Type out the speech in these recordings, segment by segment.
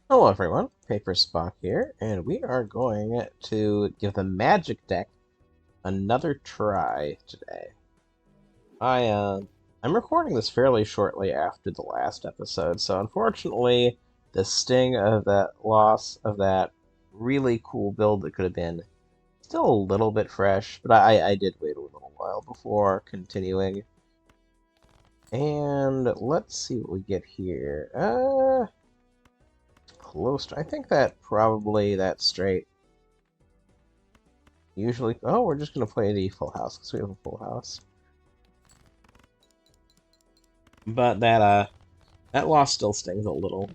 Hello everyone, PaperSpock here, and we are going to give the Magic deck another try today. I'm recording this fairly shortly after the last episode, so unfortunately, the sting of that loss of that really cool build that could have been still a little bit fresh, but I did wait a little while before continuing. And let's see what we get here. Close. I think that probably that straight. Usually, oh, we're just gonna play the full house because we have a full house. But that loss still stings a little.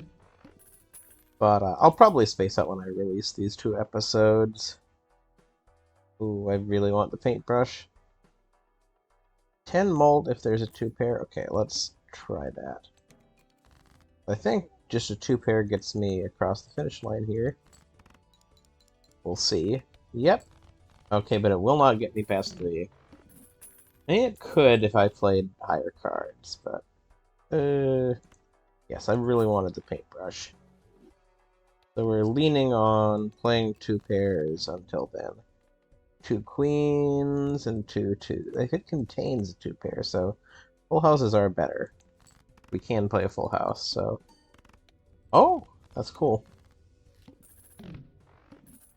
But I'll probably space out when I release these two episodes. Ooh, I really want the paintbrush. 10 mold if there's a two pair. Okay, let's try that. I think just a two pair gets me across the finish line here. We'll see. Yep. Okay, but it will not get me past the. I mean, it could if I played higher cards, but yes, I really wanted the paintbrush. So we're leaning on playing two pairs until then. Two queens and two twos. If it contains a two pair, so full houses are better. We can play a full house, so. Oh, that's cool.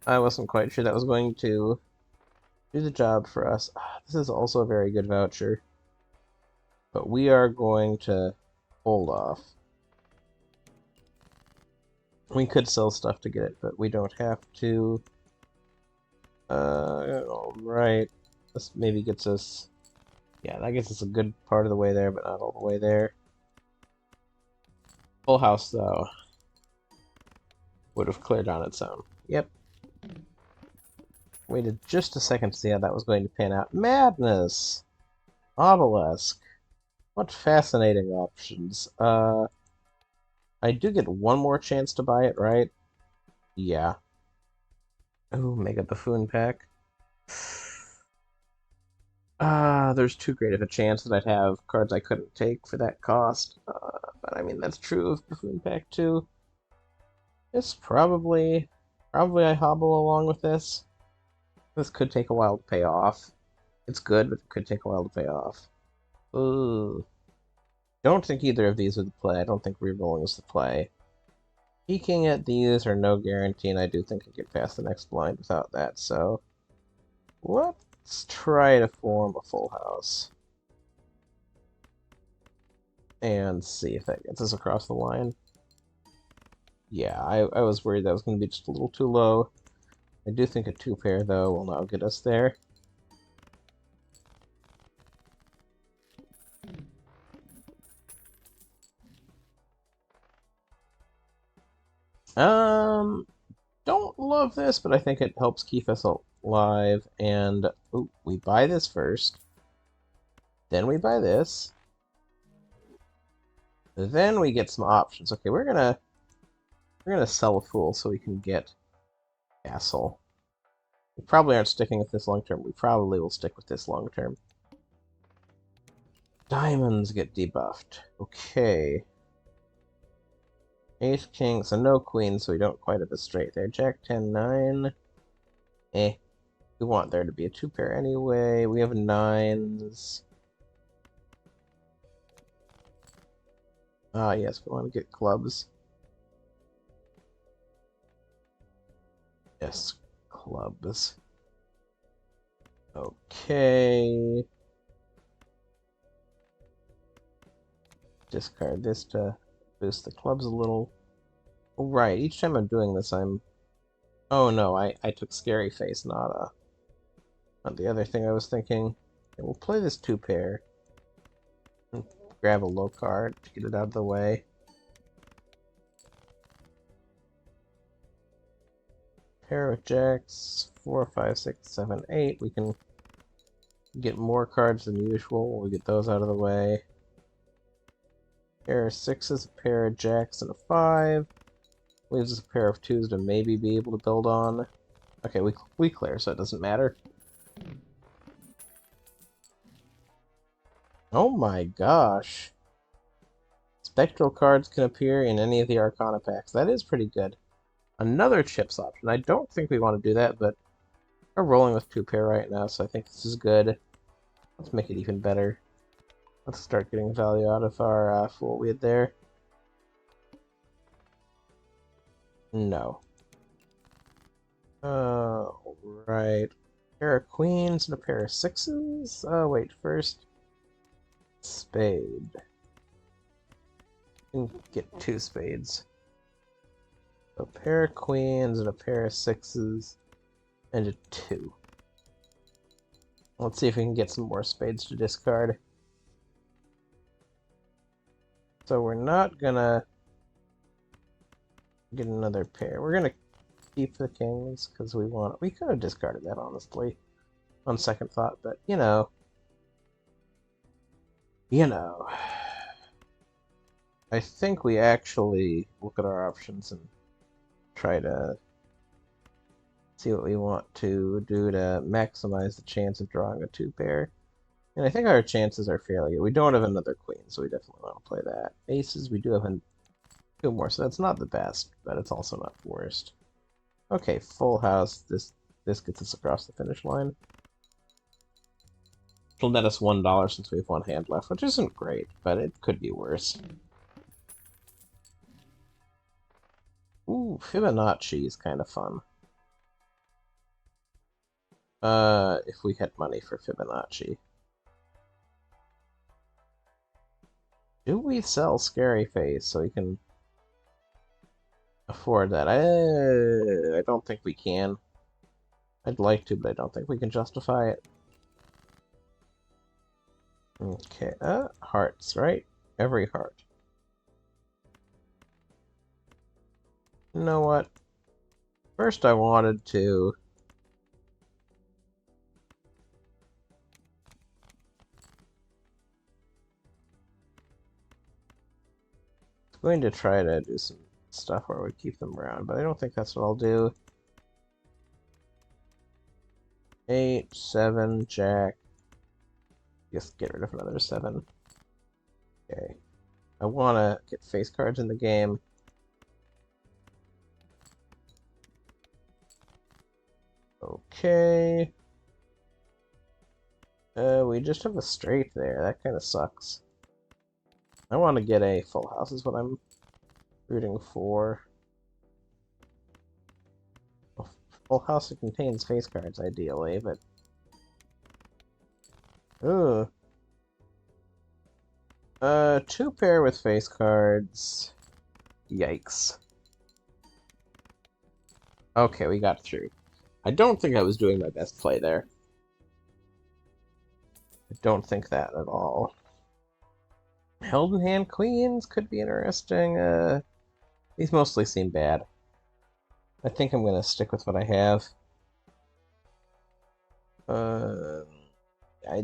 I wasn't quite sure that was going to do the job for us. This is also a very good voucher. But we are going to hold off. We could sell stuff to get it, but we don't have to. Alright. This maybe gets us. Yeah, that gets us a good part of the way there, but not all the way there. Full house, though, would have cleared on its own. Yep. Waited just a second to see how that was going to pan out. Madness! Obelisk. What fascinating options. I do get one more chance to buy it, right? Yeah. Ooh, Mega Buffoon pack. There's too great of a chance that I'd have cards I couldn't take for that cost. But I mean, that's true of Buffoon Pack too. It's probably I hobble along with this. This could take a while to pay off. It's good, but it could take a while to pay off. Ooh. Don't think either of these are the play. I don't think rerolling is the play. Peeking at these are no guarantee, and I do think I get past the next blind without that, so let's try to form a full house. And see if that gets us across the line. Yeah, I was worried that was going to be just a little too low. I do think a two pair, though, will now get us there. Don't love this, but I think it helps keep us alive. And ooh, we buy this first. Then we buy this. Then we get some options. Okay, we're gonna sell a fool so we can get castle. We probably aren't sticking with this long term. We probably will stick with this long term. Diamonds get debuffed. Okay. Ace, king, so no queen, so we don't quite have a straight there. Jack, 10, 9. Eh. We want there to be a two pair anyway. We have nines. Ah, yes, we want to get clubs. Yes, clubs. Okay. Discard this to boost the clubs a little. Oh, right, each time I'm doing this, I'm... Oh no, I took Scary Face, not the other thing I was thinking. Okay, we'll play this two pair. And grab a low card to get it out of the way. Pair of jacks, 4, 5, 6, 7, 8. We can get more cards than usual. We'll get those out of the way. Pair of sixes, a pair of jacks, and a 5. Leaves us a pair of twos to maybe be able to build on. Okay, we clear, so it doesn't matter. Oh my gosh. It's Spectral cards can appear in any of the Arcana packs. That is pretty good. Another chips option. I don't think we want to do that, but we're rolling with 2-pair right now, so I think this is good. Let's make it even better. Let's start getting value out of our Fool Weed there. No. Right. Pair of queens and a pair of sixes? Oh, wait, first. Spade. You can get 2 spades. A pair of queens and a pair of sixes and a 2. Let's see if we can get some more spades to discard. So we're not gonna get another pair. We're gonna keep the kings because we could have discarded that honestly on second thought, but you know. I think we actually look at our options and try to see what we want to do to maximize the chance of drawing a 2-pair. And I think our chances are fairly good. We don't have another queen, so we definitely want to play that. Aces, we do have 2 more, so that's not the best, but it's also not the worst. Okay, full house. This gets us across the finish line. It'll net us $1 since we have 1 hand left, which isn't great, but it could be worse. Ooh, Fibonacci is kind of fun. If we had money for Fibonacci. Do we sell Scary Face so we can afford that? I don't think we can. I'd like to, but I don't think we can justify it. Okay, hearts, right? Every heart. You know what? First I wanted to... going to try to do some stuff where we keep them around, but I don't think that's what I'll do. 8, 7, Jack. Just get rid of another 7. Okay. I want to get face cards in the game. Okay. We just have a straight there. That kind of sucks. I want to get a full house is what I'm rooting for. A full house that contains face cards, ideally, but... Ooh. 2-pair with face cards. Yikes. Okay, we got through. I don't think I was doing my best play there. I don't think that at all. Held in hand queens could be interesting. These mostly seem bad. I think I'm gonna stick with what I have. I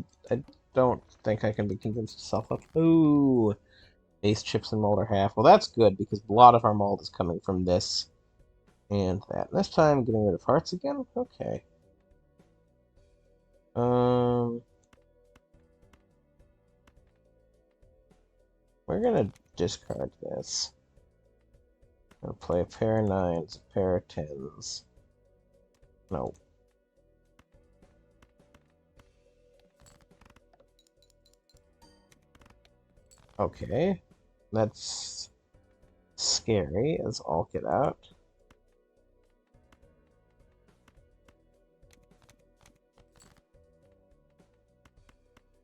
don't think I can be convinced to sell up. Ooh, ace, chips, and mold are half. Well, that's good because a lot of our mold is coming from this and that. This time, getting rid of hearts again. Okay. We're gonna discard this. I'll play a pair of 9s, a pair of 10s. No. Okay. That's scary as all get out.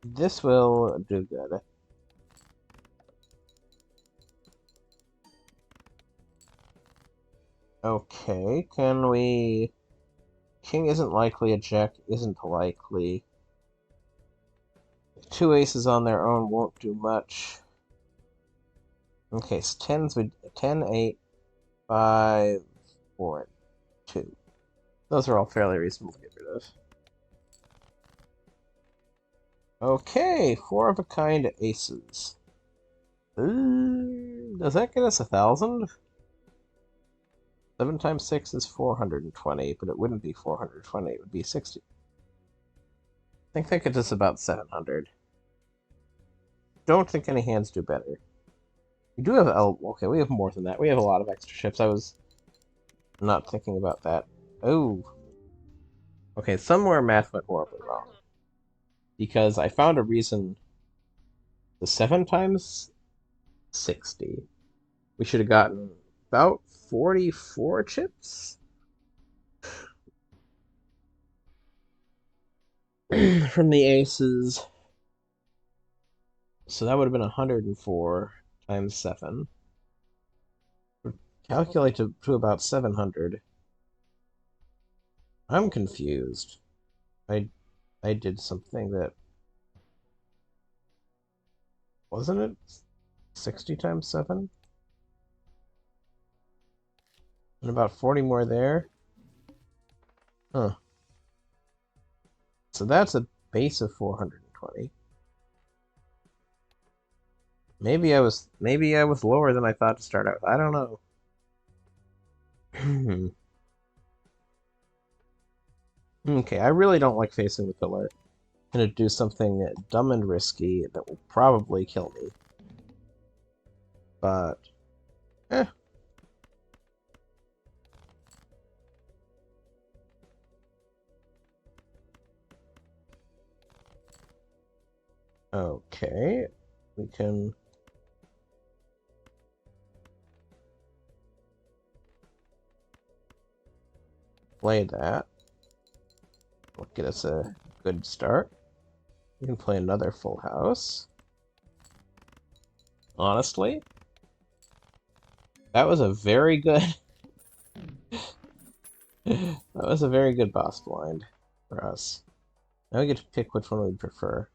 This will do good. Okay, can we... King isn't likely, a jack isn't likely. 2 aces on their own won't do much. Okay, so 10s would 10, 8, 5, 4, 2. Those are all fairly reasonable to get rid of. Okay, 4 of a kind aces. Does that get us 1,000? 7 times 6 is 420, but it wouldn't be 420, it would be 60. I think that gets us about 700. Don't think any hands do better. We do have okay, we have more than that. We have a lot of extra ships. I was not thinking about that. Oh, okay. Somewhere math went horribly wrong because I found a reason. The 7 times 60. We should have gotten about 44 chips from the aces. So that would have been 104 times 7. Calculate to about 700. I'm confused. I I did something that wasn't it 60 times 7? And about 40 more there? Huh. So that's a base of 420. Maybe I was lower than I thought to start out with. I don't know. Okay, I really don't like facing the pillar. I'm gonna do something dumb and risky that will probably kill me. But eh. Okay. We can play that. Will get us a good start. We can play another full house. Honestly, that was a very good that was a very good boss blind for us. Now we get to pick which one we prefer.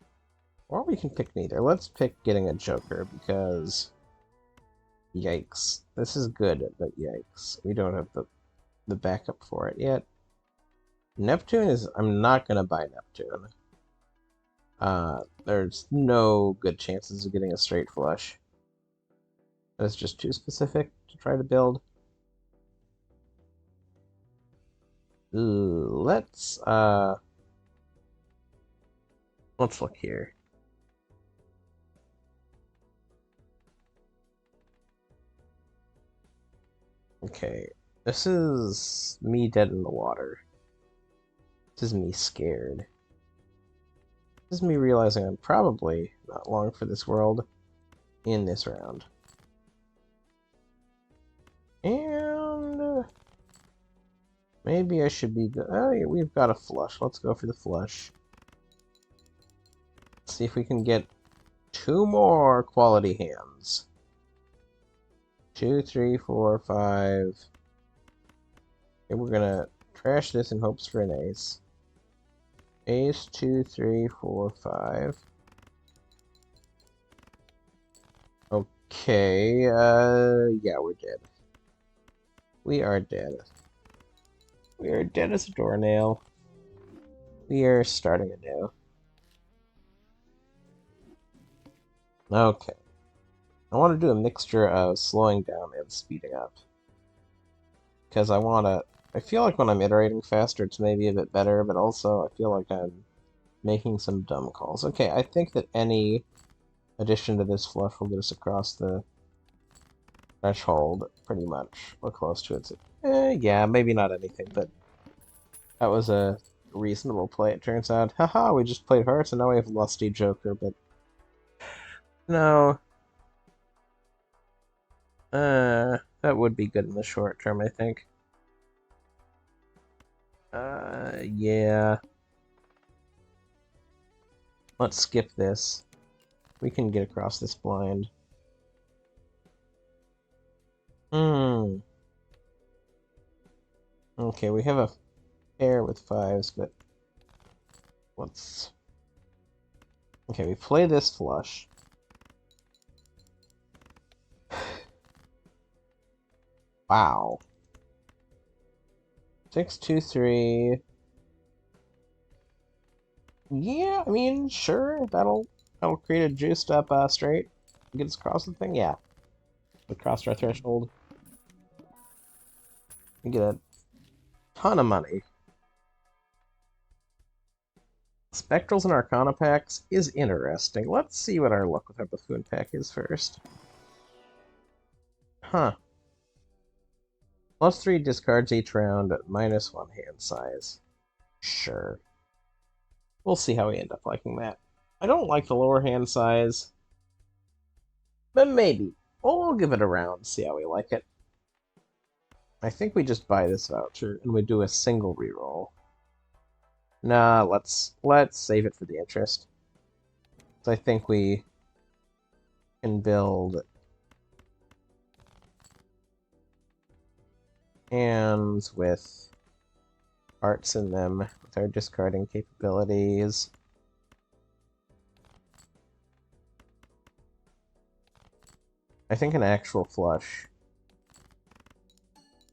Or we can pick neither. Let's pick getting a Joker because yikes. This is good, but yikes. We don't have the backup for it yet. Neptune is I'm not gonna buy Neptune. There's no good chances of getting a straight flush. That's just too specific to try to build. Ooh, let's look here. Okay, this is me dead in the water. This is me scared. This is me realizing I'm probably not long for this world in this round. And maybe I should be good. Oh, yeah, we've got a flush. Let's go for the flush. Let's see if we can get 2 more quality hands. 2, 3, 4, 5. Okay, we're gonna trash this in hopes for an ace. Ace, 2, 3, 4, 5. Okay, yeah, we're dead. We are dead. We are dead as a doornail. We are starting anew. Okay. I want to do a mixture of slowing down and speeding up. Because I feel like when I'm iterating faster, it's maybe a bit better, but also I feel like I'm making some dumb calls. Okay, I think that any addition to this flush will get us across the threshold, pretty much. We're close to it. Yeah, maybe not anything, but that was a reasonable play, it turns out. Haha, we just played hearts, and now we have Lusty Joker, but no. That would be good in the short term, I think. Yeah. Let's skip this. We can get across this blind. Hmm. Okay, we have a pair with 5s, but let's... Okay, we play this flush. Wow. 6, 2, 3. Yeah, I mean, sure, that'll create a juiced up straight. Get us across the thing, yeah. We crossed our threshold. We get a ton of money. Spectrals and Arcana packs is interesting. Let's see what our luck with our Buffoon pack is first. Huh. +3 discards each round, -1 hand size. Sure. We'll see how we end up liking that. I don't like the lower hand size, but maybe. We'll give it a round, see how we like it. I think we just buy this voucher, and we do a single reroll. Nah, let's save it for the interest. So I think we can build hands with hearts in them with our discarding capabilities. I think an actual flush.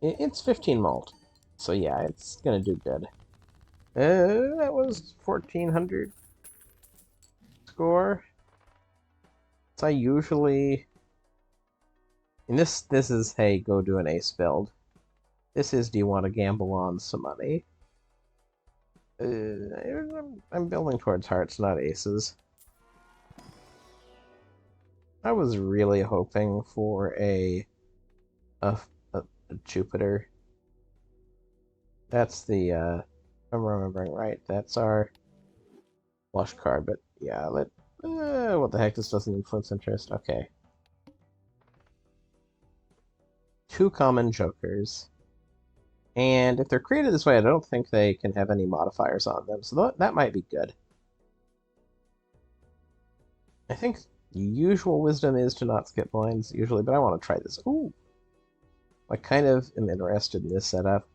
It's 15 malt, so yeah, it's gonna do good. That was 1400 score. So I usually, and this is, hey, go do an ace build. This is, do you want to gamble on some money? I'm building towards hearts, not aces. I was really hoping for a Jupiter. That's the, if I'm remembering right, that's our flush card, but yeah, what the heck, this doesn't influence interest. Okay. 2 common jokers. And if they're created this way, I don't think they can have any modifiers on them, so that might be good. I think the usual wisdom is to not skip lines, usually, but I want to try this. Ooh! I kind of am interested in this setup.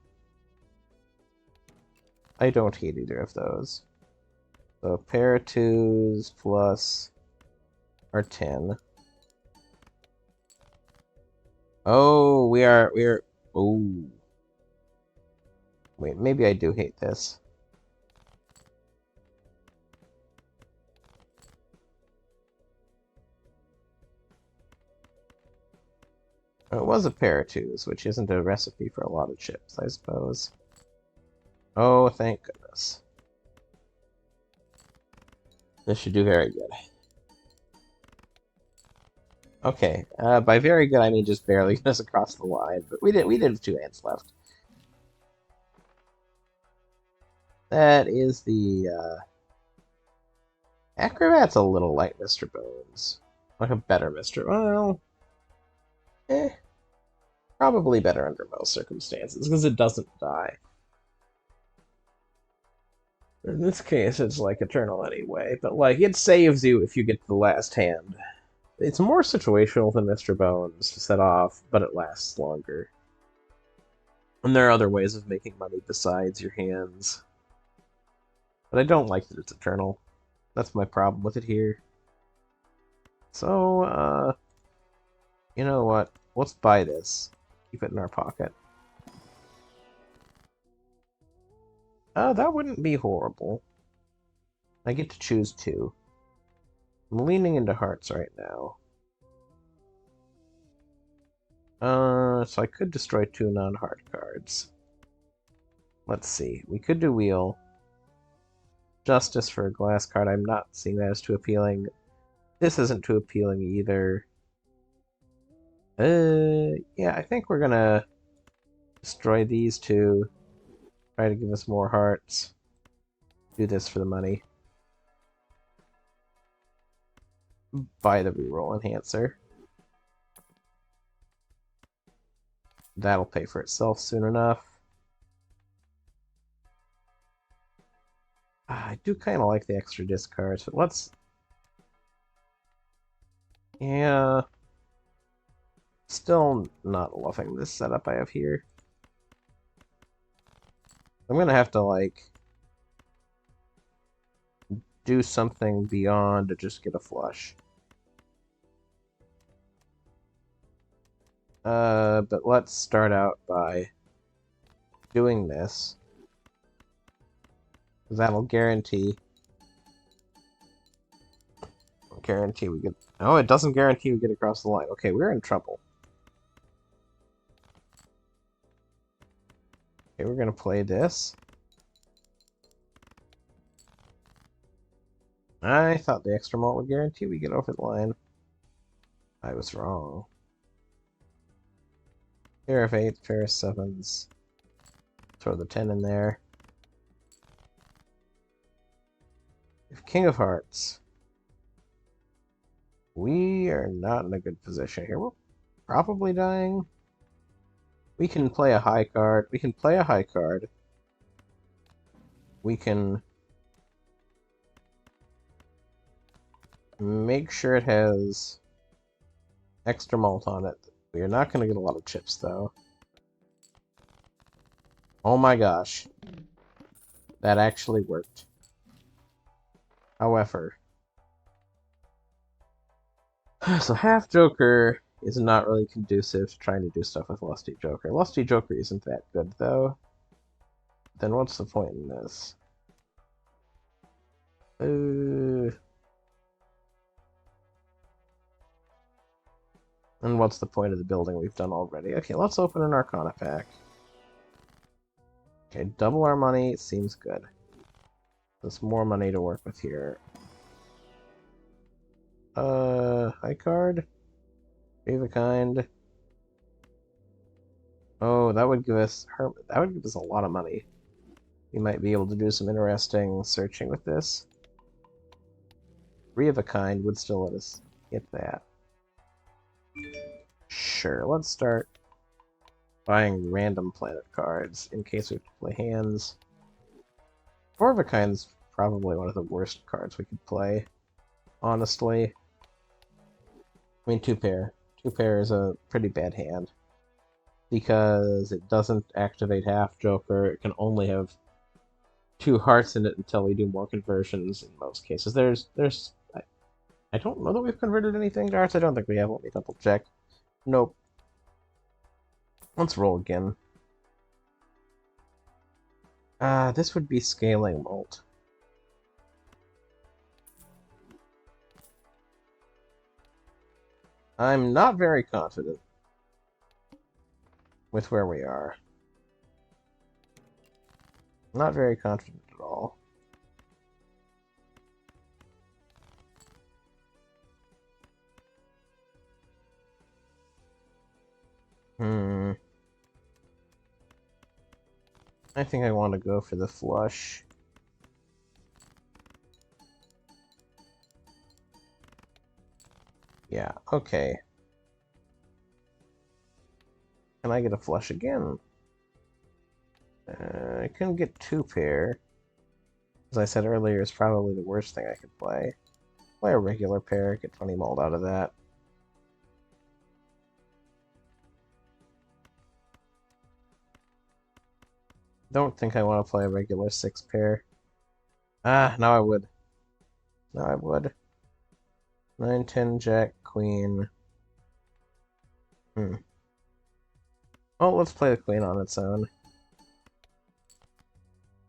I don't hate either of those. So, pair of 2s plus our 10. Oh, we're... Ooh. Wait, maybe I do hate this. Oh, it was a pair of 2s, which isn't a recipe for a lot of chips, I suppose. Oh, thank goodness. This should do very good. Okay, by very good I mean just barely get us across the line, but we did have 2 hands left. That is the Acrobat's a little like Mr. Bones. Like a better Mr. Well, probably better under most circumstances, because it doesn't die. In this case, it's like Eternal anyway, but like, it saves you if you get to the last hand. It's more situational than Mr. Bones to set off, but it lasts longer. And there are other ways of making money besides your hands. But I don't like that it's Eternal. That's my problem with it here. So, you know what? Let's buy this. Keep it in our pocket. That wouldn't be horrible. I get to choose 2. I'm leaning into hearts right now. So I could destroy 2 non-heart cards. Let's see. We could do wheel. Justice for a glass card. I'm not seeing that as too appealing. This isn't too appealing either. Yeah, I think we're gonna destroy these 2. Try to give us more hearts. Do this for the money. Buy the reroll enhancer. That'll pay for itself soon enough. I do kind of like the extra discards, but let's... Yeah... Still not loving this setup I have here. I'm gonna have to, like... do something beyond to just get a flush. But let's start out by doing this. That'll guarantee we get... Oh, it doesn't guarantee we get across the line. Okay, we're in trouble. Okay, we're gonna play this. I thought the extra malt would guarantee we get over the line. I was wrong. Pair of 8s, pair of 7s. Throw the 10 in there. If King of Hearts. We are not in a good position here. We're probably dying. We can play a high card. We can play a high card. We can make sure it has extra malt on it. We are not going to get a lot of chips, though. Oh my gosh. That actually worked. However, so half Joker is not really conducive to trying to do stuff with Lusty Joker. Lusty Joker isn't that good, though. Then what's the point in this? And what's the point of the building we've done already? Okay, let's open an Arcana pack. Okay, double our money seems good. There's more money to work with here. High card? Be of a kind. Oh, that would give us a lot of money. We might be able to do some interesting searching with this. Three of a kind would still let us get that. Sure, let's start buying random planet cards in case we have to play hands. Four of a kind's probably one of the worst cards we could play, honestly. I mean, two pair. Two pair is a pretty bad hand because it doesn't activate half Joker. It can only have two hearts in it until we do more conversions in most cases. I don't know that we've converted anything to hearts. I don't think we have. Let me double check. Nope. Let's roll again. This would be scaling malt. I'm not very confident with where we are. Not very confident at all. I think I want to go for the flush. Yeah, okay. Can I get a flush again? I couldn't get two pair. As I said earlier, it's probably the worst thing I could play. Play a regular pair, get 20 mold out of that. Don't think I want to play a regular 6 pair. Ah, now I would. Now I would. 9, 10, Jack, Queen. Oh, let's play the Queen on its own.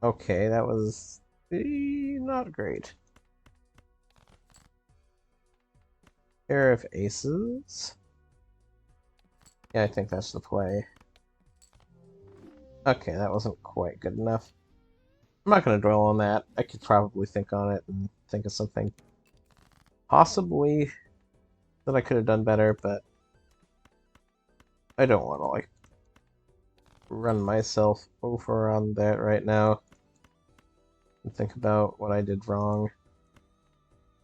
Okay, that was not great. Pair of aces. Yeah, I think that's the play. Okay, that wasn't quite good enough. I'm not going to dwell on that. I could probably think on it and think of something possibly that I could have done better, but I don't want to, like, run myself over on that right now and think about what I did wrong.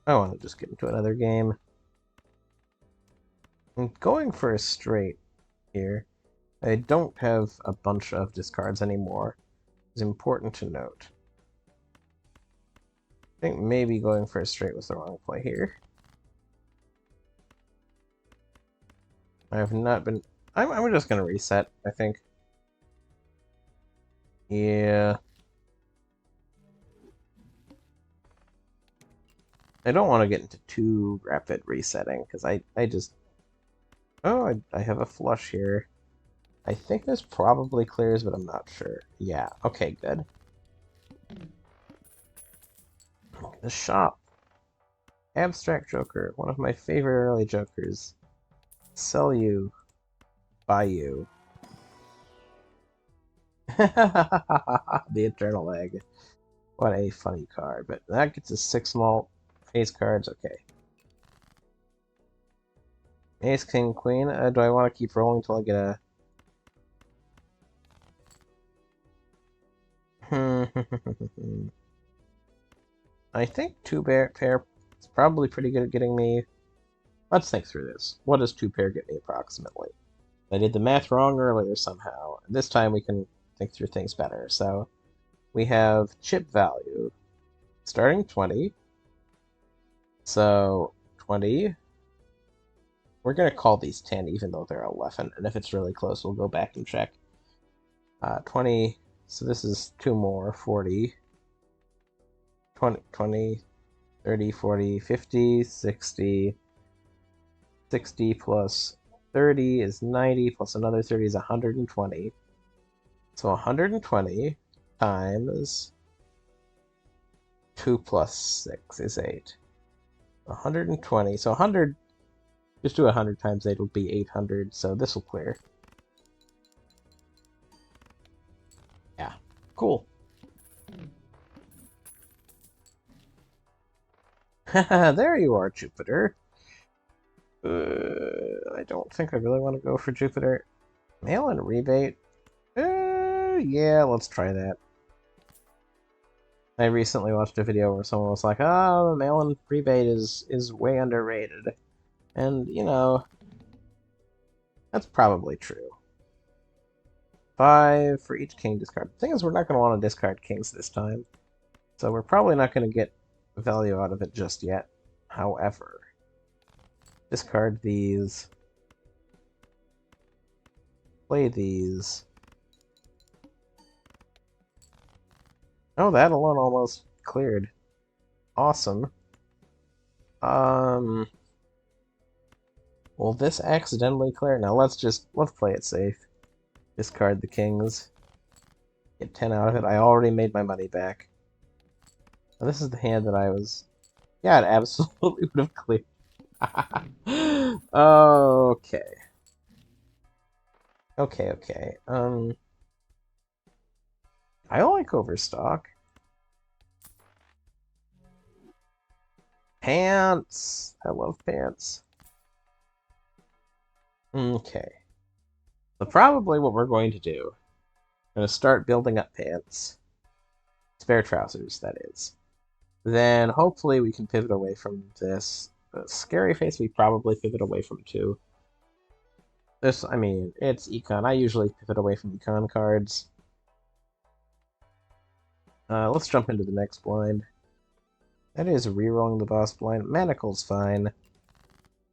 I want to just get into another game. I'm going for a straight here. I don't have a bunch of discards anymore. It's important to note. I think maybe going for a straight was the wrong play here. I have not been... I'm just going to reset, I think. Yeah. I don't want to get into too rapid resetting, because I just... Oh, I have a flush here. I think this probably clears, but I'm not sure. Yeah, okay, good. The shop. Abstract Joker, one of my favorite early Jokers. Sell you. Buy you. The Eternal Egg. What a funny card, but that gets us 6 malt. Ace cards, okay. Ace, King, Queen. Do I want to keep rolling until I get a I think two pair is probably pretty good at getting me. Let's think through this. What does two pair get me approximately? I did the math wrong earlier somehow. This time we can think through things better. So we have chip value starting 20. So 20. We're going to call these 10 even though they're 11. And if it's really close, we'll go back and check. 20. So this is two more. 40. 20, 30, 40, 50, 60. 60 plus 30 is 90, plus another 30 is 120. So 120 times 2 plus 6 is 8. 120, so 100, just do 100 times 8 will be 800, so this will clear. Yeah, cool. There you are, Jupiter. I don't think I really want to go for Jupiter. Mail-in rebate? Yeah, let's try that. I recently watched a video where someone was like, "Oh, the mail-in rebate is way underrated," and you know, that's probably true. 5 for each king discard. The thing is, we're not going to want to discard kings this time, so we're probably not going to get value out of it just yet. However, discard these, play these. Oh, that alone almost cleared. Awesome. Will this accidentally clear? Now let's play it safe. Discard the kings. Get 10 out of it. I already made my money back. Now, this is the hand that I was... Yeah, it absolutely would have cleared. Okay. Okay. I like Overstock. Pants! I love pants. Okay. So probably what we're going to do, I'm going to start building up pants. Spare trousers, that is. Then hopefully we can pivot away from this. Scary face we probably pivot away from too. This, I mean, it's econ. I usually pivot away from econ cards. Let's jump into the next blind. That is rerolling the boss blind. Manacle's fine,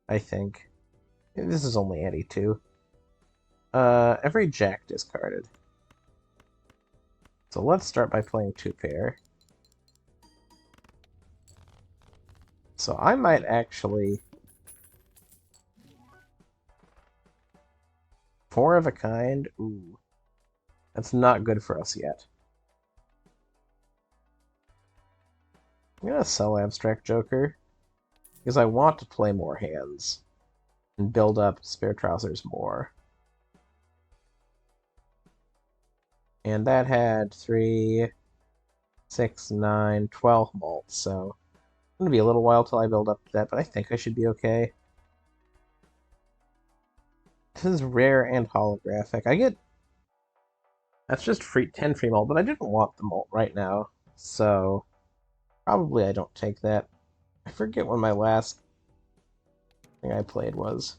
I think. This is only anti-2. Every jack discarded. So let's start by playing 2-pair. So I might actually... 4 of a kind? Ooh. That's not good for us yet. I'm gonna sell Abstract Joker, because I want to play more hands and build up Spare Trousers more. And that had 3, 6, 9, 12 malts, so it's gonna be a little while till I build up to that, but I think I should be okay. This is rare and holographic. I get... That's just 10 free malt, but I didn't want the malt right now, so... Probably I don't take that. I forget when my last thing I played was.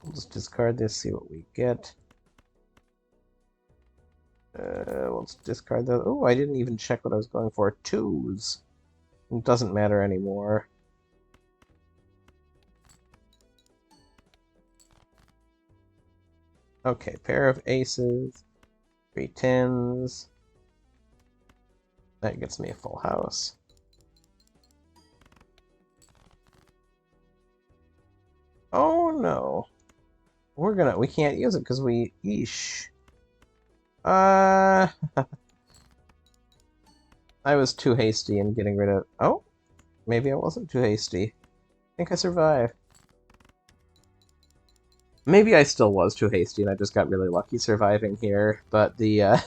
We'll just discard this, see what we get. Let's discard those. Oh, I didn't even check what I was going for. 2s. It doesn't matter anymore. Okay, pair of aces. 3 10s. That gets me a full house. Oh no. We can't use it because yeesh. I was too hasty in getting rid of... Oh, maybe I wasn't too hasty. I think I survived. Maybe I still was too hasty and I just got really lucky surviving here, but the,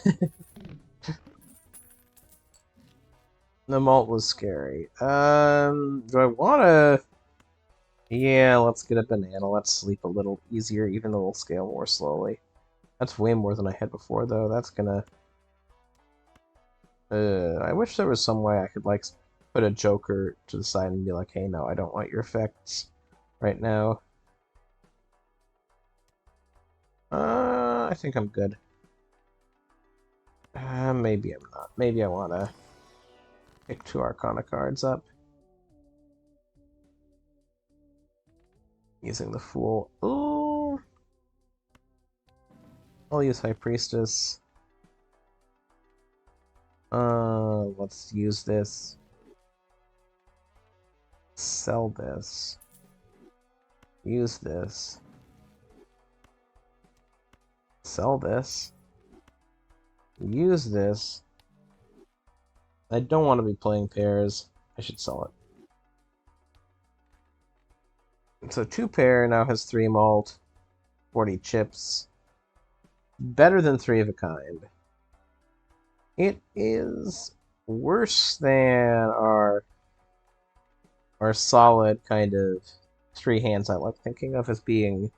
the malt was scary. Do I want to... Yeah, let's get a banana. Let's sleep a little easier, even though we'll scale more slowly. That's way more than I had before, though. That's gonna... I wish there was some way I could, like, put a joker to the side and be like, hey, no, I don't want your effects right now. I think I'm good. Maybe I'm not. Maybe I want to pick 2 Arcana cards up. Using the Fool. Ooh! I'll use High Priestess. Let's use this. Sell this. Use this. Sell this. Use this. I don't want to be playing pairs. I should sell it. So 2 pair now has 3 malt, 40 chips. Better than 3 of a kind. It is worse than our solid kind of 3 hands I like thinking of as being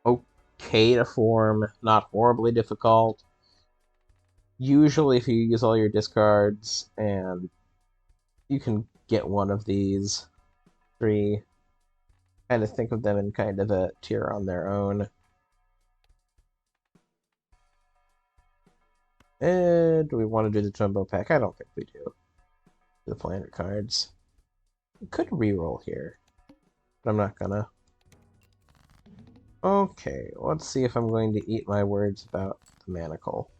okay to form, not horribly difficult. Usually if you use all your discards and you can get one of these 3, kind of think of them in kind of a tier on their own. Do we want to do the jumbo pack? I don't think we do. The planet cards. We could reroll here, but I'm not gonna. Okay, let's see if I'm going to eat my words about the manacle.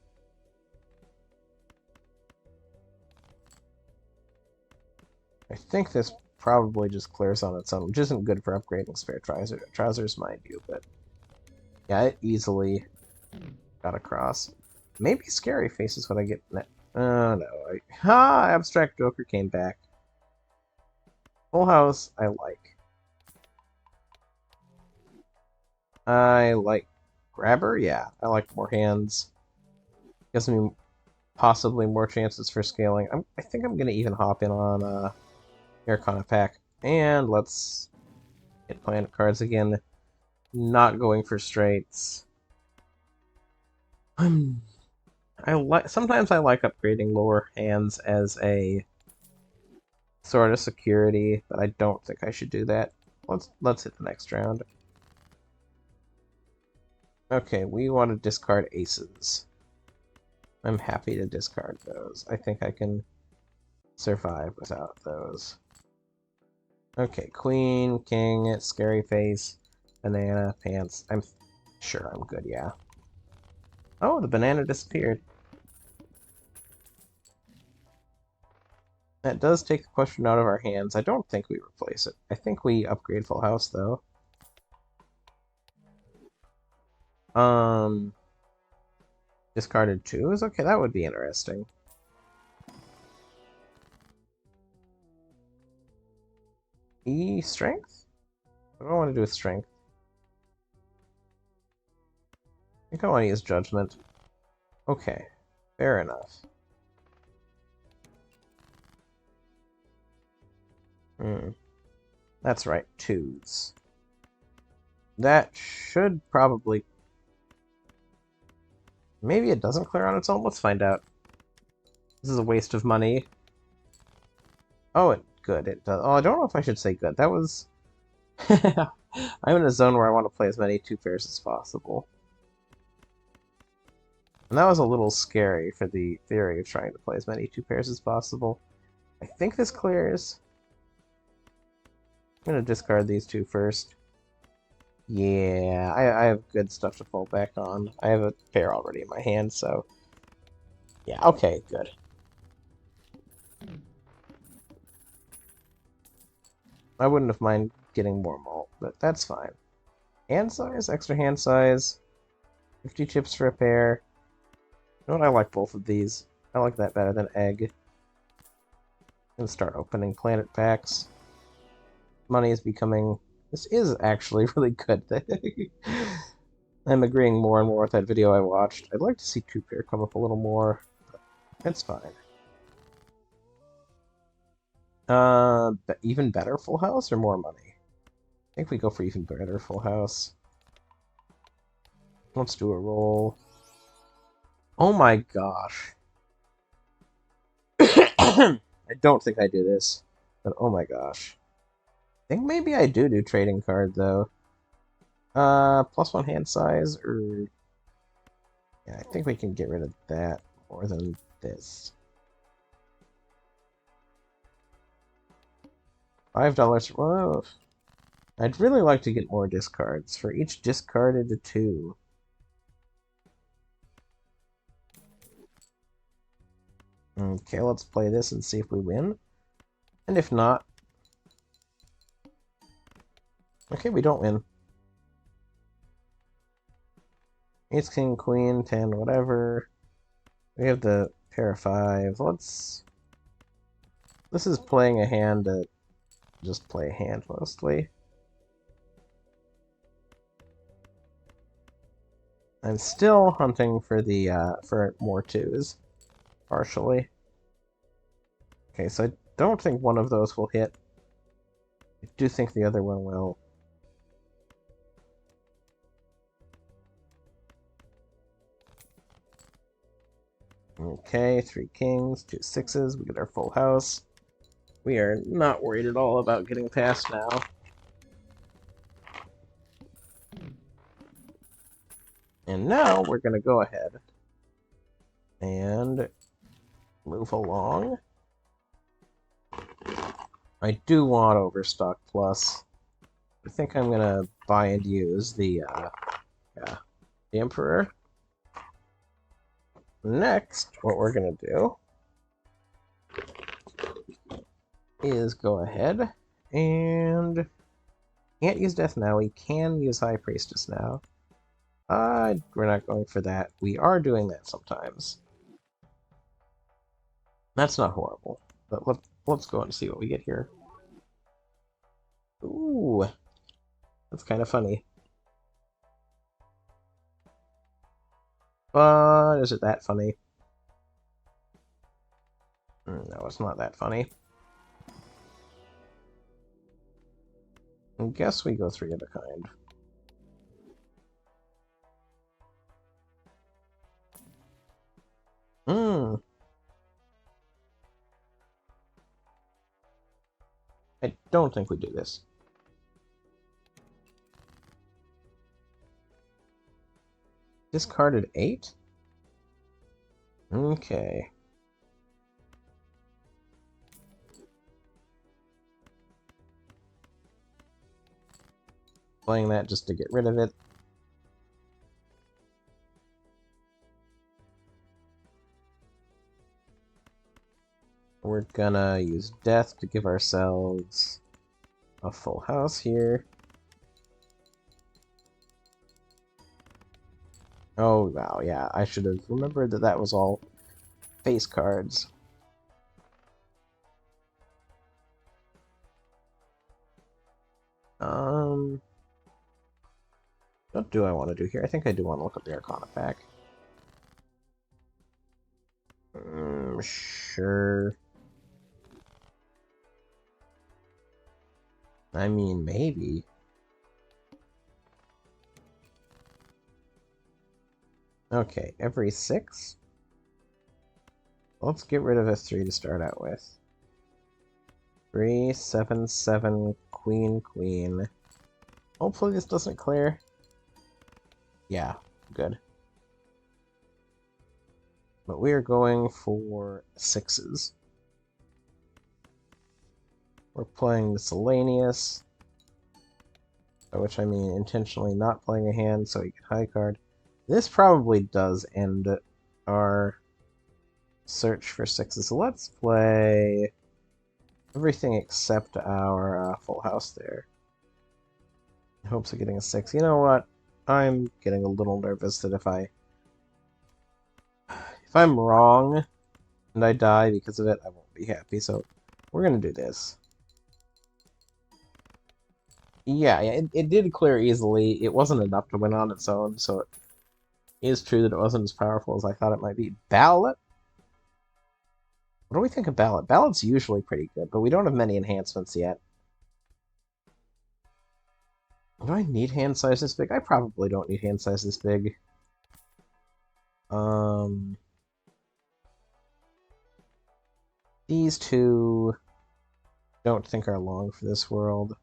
I think this probably just clears on its own, which isn't good for upgrading spare trousers, mind you, but yeah, it easily got across. Maybe Scary Face is what I get next. Oh no. Abstract Joker came back. Full House, I like. I like Grabber, yeah. I like more hands. Gives me possibly more chances for scaling. I think I'm gonna even hop in on Arcana pack. And let's get planet cards again. Not going for straights. Sometimes I like upgrading lower hands as a sort of security, but I don't think I should do that. Let's hit the next round. Okay, we want to discard aces. I'm happy to discard those. I think I can survive without those. Okay, queen, king, scary face, banana, pants. I'm sure I'm good, yeah. Oh, the banana disappeared. That does take the question out of our hands. I don't think we replace it. I think we upgrade Full House, though. Discarded 2s? Okay, that would be interesting. Strength? What do I want to do with strength? I think I want to use judgment. Okay, fair enough. That's right, 2s. That should probably... Maybe it doesn't clear on its own? Let's find out. This is a waste of money. Oh, good, it does. Oh, I don't know if I should say good. That was... I'm in a zone where I want to play as many 2 pairs as possible. And that was a little scary for the theory of trying to play as many 2 pairs as possible. I think this clears. I'm going to discard these 2 first. Yeah, I have good stuff to fall back on. I have a pair already in my hand, so... Yeah, okay, good. I wouldn't have minded getting more malt, but that's fine. Hand size? Extra hand size. 50 chips for a pair. You know what? I like both of these. I like that better than egg. And start opening planet packs. Money is becoming... This is actually really good. I'm agreeing more and more with that video I watched. I'd like to see 2 pair come up a little more. It's fine. Even better Full House or more money? I think we go for even better Full House. Let's do a roll. Oh my gosh. I don't think I do this, but oh my gosh. I think maybe I do trading card, though. +1 hand size, or... Yeah, I think we can get rid of that more than this. $5. Whoa. I'd really like to get more discards. For each discarded 2. Okay, let's play this and see if we win. And if not... Okay, we don't win. Ace, king, queen, 10, whatever. We have the pair of 5. Let's... This is playing a hand to just play a hand, mostly. I'm still hunting for the, for more 2s. Partially. Okay, so I don't think one of those will hit. I do think the other one will. Okay, 3 kings, 2 6s, we get our full house. We are not worried at all about getting past now. And now we're going to go ahead and move along. I do want Overstock Plus. I think I'm going to buy and use the Emperor. Next, what we're going to do is go ahead and can't use Death now. We can use High Priestess now. We're not going for that. We are doing that sometimes. That's not horrible. But let's go and see what we get here. Ooh, that's kind of funny. But is it that funny? No, it's not that funny. I guess we go 3 of a kind. I don't think we do this. Discarded 8? Okay. Playing that just to get rid of it. We're gonna use Death to give ourselves a full house here. Oh, wow, yeah, I should have remembered that that was all face cards. What do I want to do here? I think I do want to look up the Arcana pack. Sure. I mean, maybe. Okay, every 6? Let's get rid of a 3 to start out with. 3, 7, 7, queen, queen. Hopefully this doesn't clear. Yeah, good. But we are going for 6s. We're playing Miscellaneous, by which I mean intentionally not playing a hand so we get high card. This probably does end our search for 6s, so let's play everything except our full house there. In hopes of getting a 6. You know what? I'm getting a little nervous that if I'm wrong and I die because of it, I won't be happy, so we're gonna do this. Yeah, it did clear easily. It wasn't enough to win on its own, so it is true that it wasn't as powerful as I thought it might be. Ballot? What do we think of Ballot? Ballot's usually pretty good, but we don't have many enhancements yet. Do I need hand size this big? I probably don't need hand size this big. These two don't think are long for this world.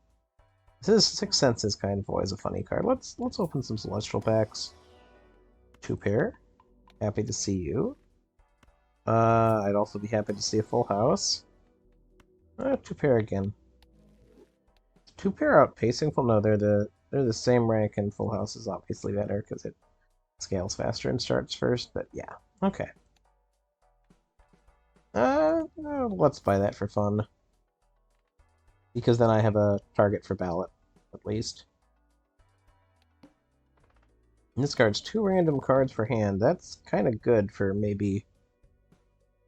This Sixth Sense is kind of always a funny card. Let's open some Celestial packs. 2 pair. Happy to see you. I'd also be happy to see a full house. 2 pair again. 2 pair outpacing full. No, they're the same rank, and full house is obviously better because it scales faster and starts first. But yeah, okay. Let's buy that for fun. Because then I have a target for ballot, at least. And this card's 2 random cards per hand. That's kind of good for maybe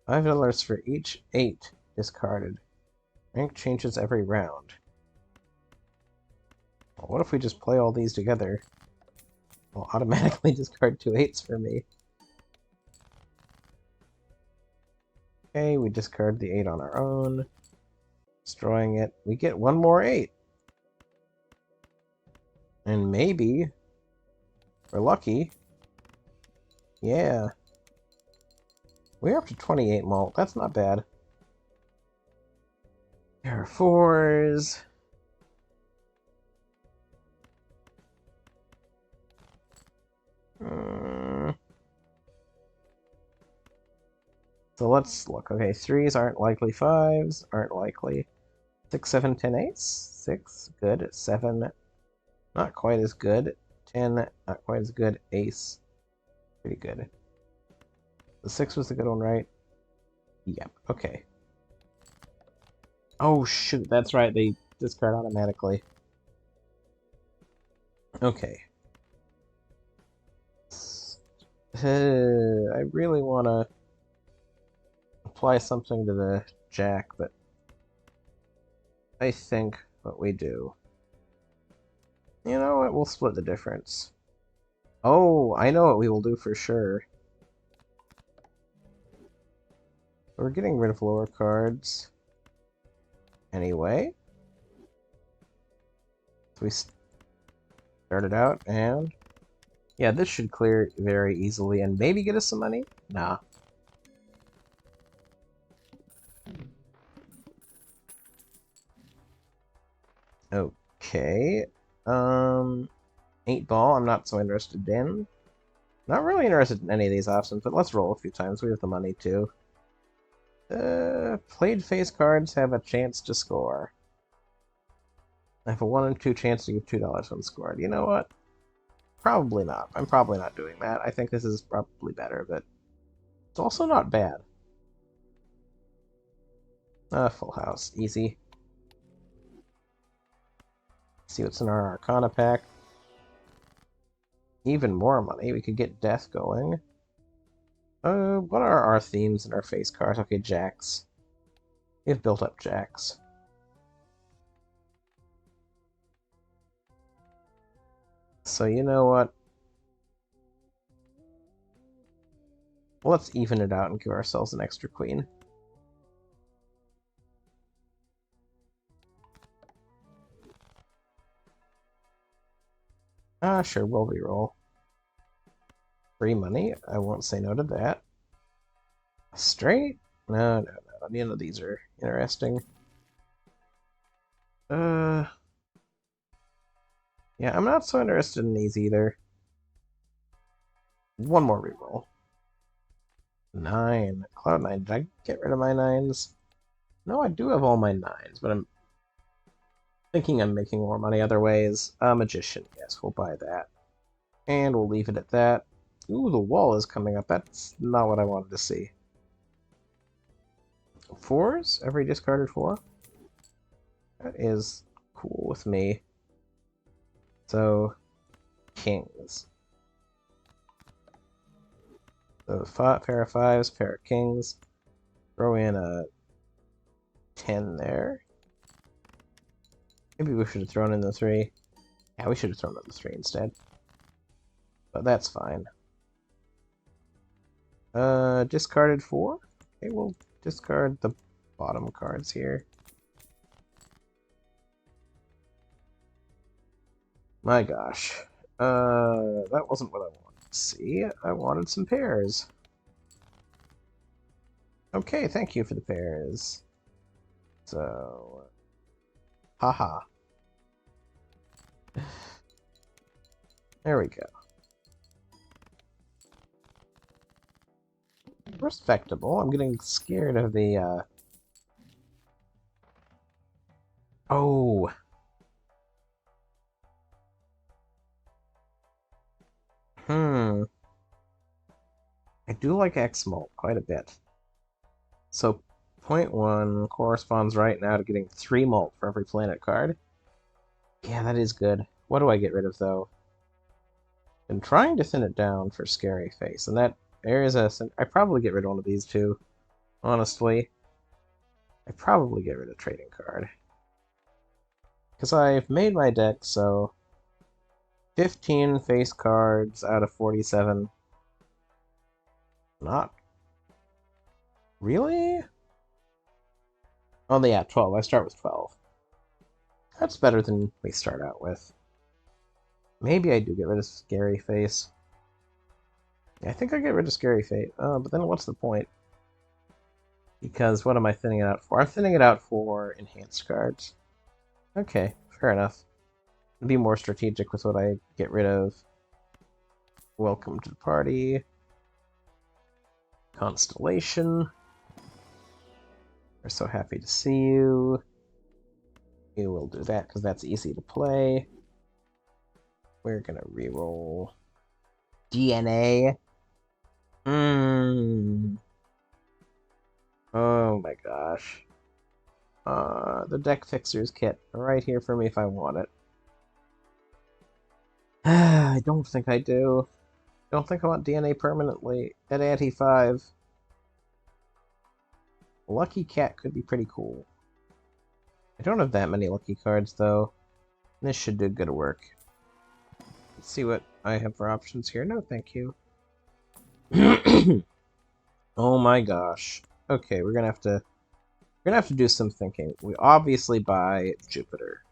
$5 for each 8 discarded. Rank changes every round. Well, what if we just play all these together? It'll automatically discard 2 8s for me. Okay, we discard the 8 on our own. Destroying it. We get 1 more 8. And maybe, we're lucky. Yeah. We're up to 28 malt. That's not bad. There are 4s. So let's look. Okay, 3s aren't likely. 5s aren't likely. 6, 7, 10, ace. 6, good. 7, not quite as good. 10, not quite as good. Ace, pretty good. The 6 was the good one, right? Yep, okay. Oh, shoot, that's right. They discard automatically. Okay. I really want to apply something to the jack, but I think what we do... You know what? We'll split the difference. Oh, I know what we will do for sure. We're getting rid of lower cards. Anyway. So we started out, and... Yeah, this should clear very easily and maybe get us some money? Nah. Okay. 8 ball, I'm not so interested in. Not really interested in any of these options, but let's roll a few times. We have the money too. Played face cards have a chance to score. I have a 1 in 2 chance to give $2 when scored. You know what? Probably not. I'm probably not doing that. I think this is probably better, but it's also not bad. Full house. Easy. See what's in our Arcana pack. Even more money. We could get death going. What are our themes in our face cards? Okay, jacks. We've built up jacks. So you know what? Let's even it out and give ourselves an extra queen. Sure, we'll reroll. Free money? I won't say no to that. Straight? No. None of these are interesting. Yeah, I'm not so interested in these either. 1 more reroll. 9. Cloud 9. Did I get rid of my 9s? No, I do have all my 9s, but I'm thinking I'm making more money other ways. Magician. Yes, we'll buy that. And we'll leave it at that. Ooh, the wall is coming up. That's not what I wanted to see. 4s? Every discarded 4? That is cool with me. So, kings. So, pair of 5s, pair of kings. Throw in a 10 there. Maybe we should have thrown in the 3. Yeah, we should have thrown in the 3 instead. But that's fine. Discarded 4? Okay, we'll discard the bottom cards here. My gosh. That wasn't what I wanted to see. I wanted some pears. Okay, thank you for the pears. So, haha. There we go. Respectable. I'm getting scared of the, Oh! Hmm. I do like X-Molt quite a bit. So, point 1 corresponds right now to getting 3 mult for every planet card. Yeah, that is good. What do I get rid of, though? Been trying to thin it down for Scary Face, and that there is a... I probably get rid of one of these two, honestly. I probably get rid of Trading Card. Because I've made my deck, so 15 face cards out of 47. Not really? Oh, yeah, 12. I start with 12. That's better than we start out with. Maybe I do get rid of Scary Face. Yeah, I think I get rid of Scary Fate. But then what's the point? Because what am I thinning it out for? I'm thinning it out for enhanced cards. Okay, fair enough. Be more strategic with what I get rid of. Welcome to the party. Constellation. We're so happy to see you. We will do that because that's easy to play. We're gonna reroll DNA. Oh my gosh. The Deck Fixers kit. Right here for me if I want it. I don't think I do. I don't think I want DNA permanently at ante 5. Lucky Cat could be pretty cool. I don't have that many lucky cards, though. This should do good work. Let's see what I have for options here. No, thank you. Oh my gosh. Okay, we're gonna have to do some thinking. We obviously buy Jupiter.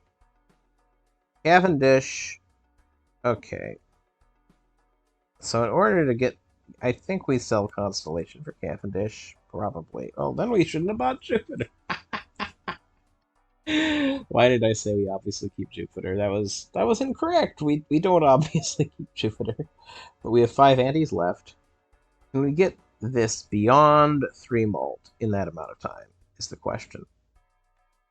Cavendish. Okay. So in order to get... I think we sell Constellation for Cavendish. Probably. Oh, then we shouldn't have bought Jupiter. Why did I say we obviously keep Jupiter? That was incorrect. We don't obviously keep Jupiter. But we have 5 antes left. Can we get this beyond 3 mult in that amount of time, is the question.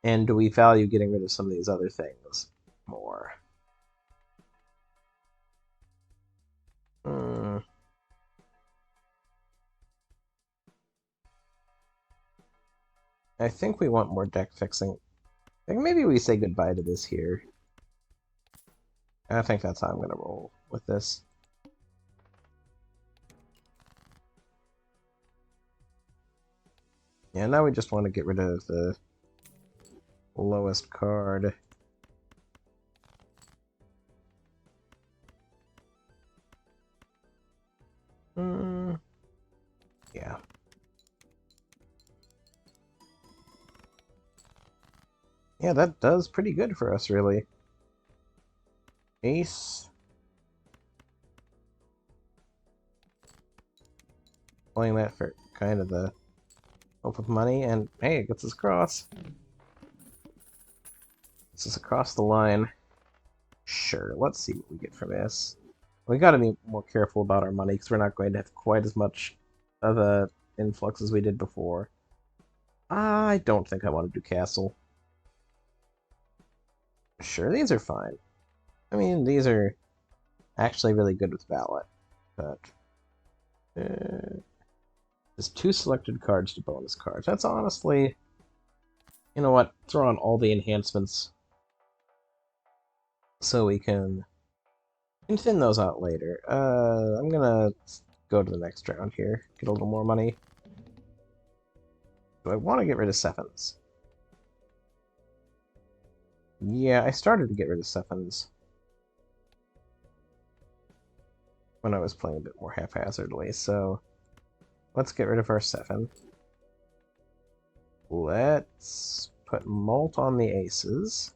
And do we value getting rid of some of these other things more? I think we want more deck fixing. I think maybe we say goodbye to this here. I think that's how I'm going to roll with this. Yeah, now we just want to get rid of the lowest card. Yeah. Yeah, that does pretty good for us, really. Ace. Playing that for kind of the hope of money, and hey, it gets us across. Gets us across the line. Sure, let's see what we get from this. We gotta be more careful about our money, because we're not going to have quite as much of a influx as we did before. I don't think I want to do Castle. Sure, these are fine. I mean, these are actually really good with Ballot, but... there's 2 selected cards to bonus cards. That's honestly... You know what? Throw on all the enhancements so we can thin those out later. I'm gonna go to the next round here. Get a little more money. Do I want to get rid of Sevens? Yeah, I started to get rid of Sevens when I was playing a bit more haphazardly, so let's get rid of our 7. Let's put Molt on the aces.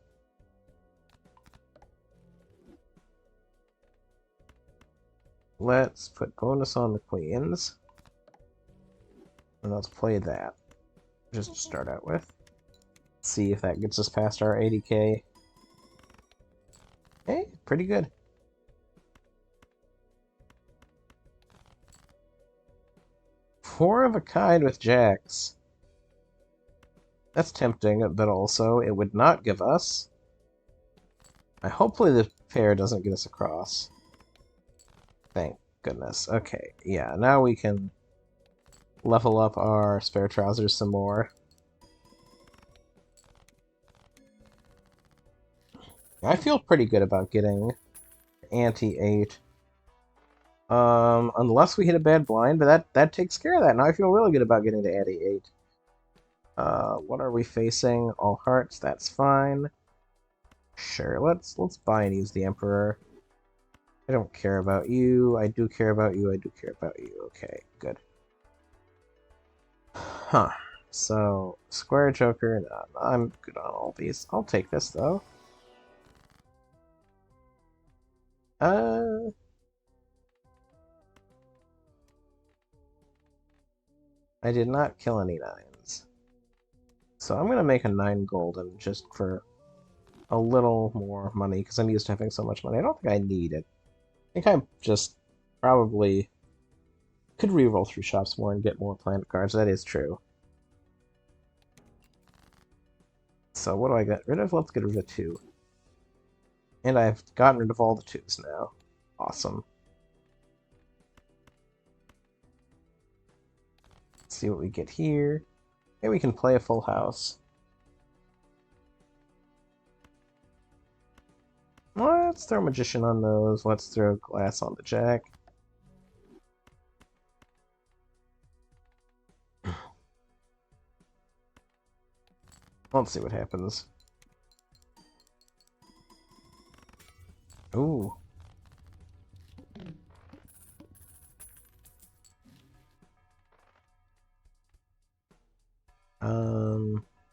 let's put bonus on the queens. And let's play that. Just to start out with. See if that gets us past our 80k. Hey, pretty good. Four of a kind with jacks. That's tempting, but also it would not give us. Hopefully the pair doesn't get us across. Thank goodness. Okay, yeah, now we can level up our spare trousers some more. I feel pretty good about getting anti-8. Unless we hit a bad blind, but that takes care of that. Now I feel really good about getting to anti-8. What are we facing? All hearts, that's fine. Sure, let's buy and use the Emperor. I don't care about you. I do care about you. I do care about you. Okay, good. Huh. So, Square Joker, no, I'm good on all these. I'll take this, though. I did not kill any 9s. So I'm gonna make a 9 golden just for a little more money, because I'm used to having so much money. I don't think I need it. I think I just probably could reroll through shops more and get more planet cards. That is true. So what do I get rid of? Let's get rid of 2. And I've gotten rid of all the 2s now. Awesome. Let's see what we get here. Maybe we can play a full house. Let's throw Magician on those. Let's throw Glass on the Jack. Let's see what happens. Ooh.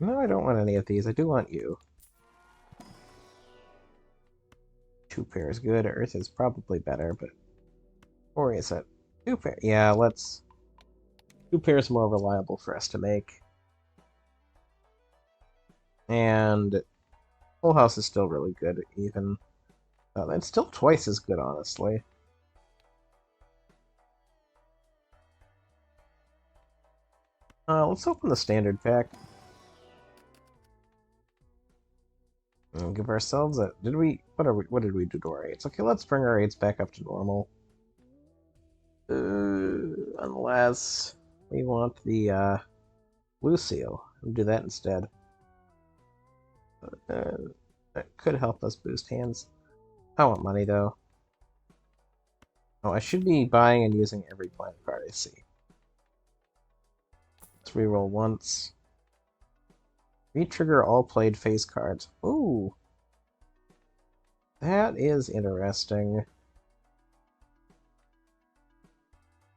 No, I don't want any of these. I do want you. 2 pair is good. Earth is probably better, but... Or is it? 2 pair. Yeah, let's... 2 pairs more reliable for us to make. And... Full House is still really good, even. It's still twice as good, honestly. Let's open the standard pack. And give ourselves a... Did we... What did we do to our 8s? Okay, let's bring our 8s back up to normal. Unless we want the blue seal. We'll do that instead. That could help us boost hands. I want money, though. Oh, I should be buying and using every planet card I see. Let's reroll once. Retrigger all played face cards. Ooh. That is interesting.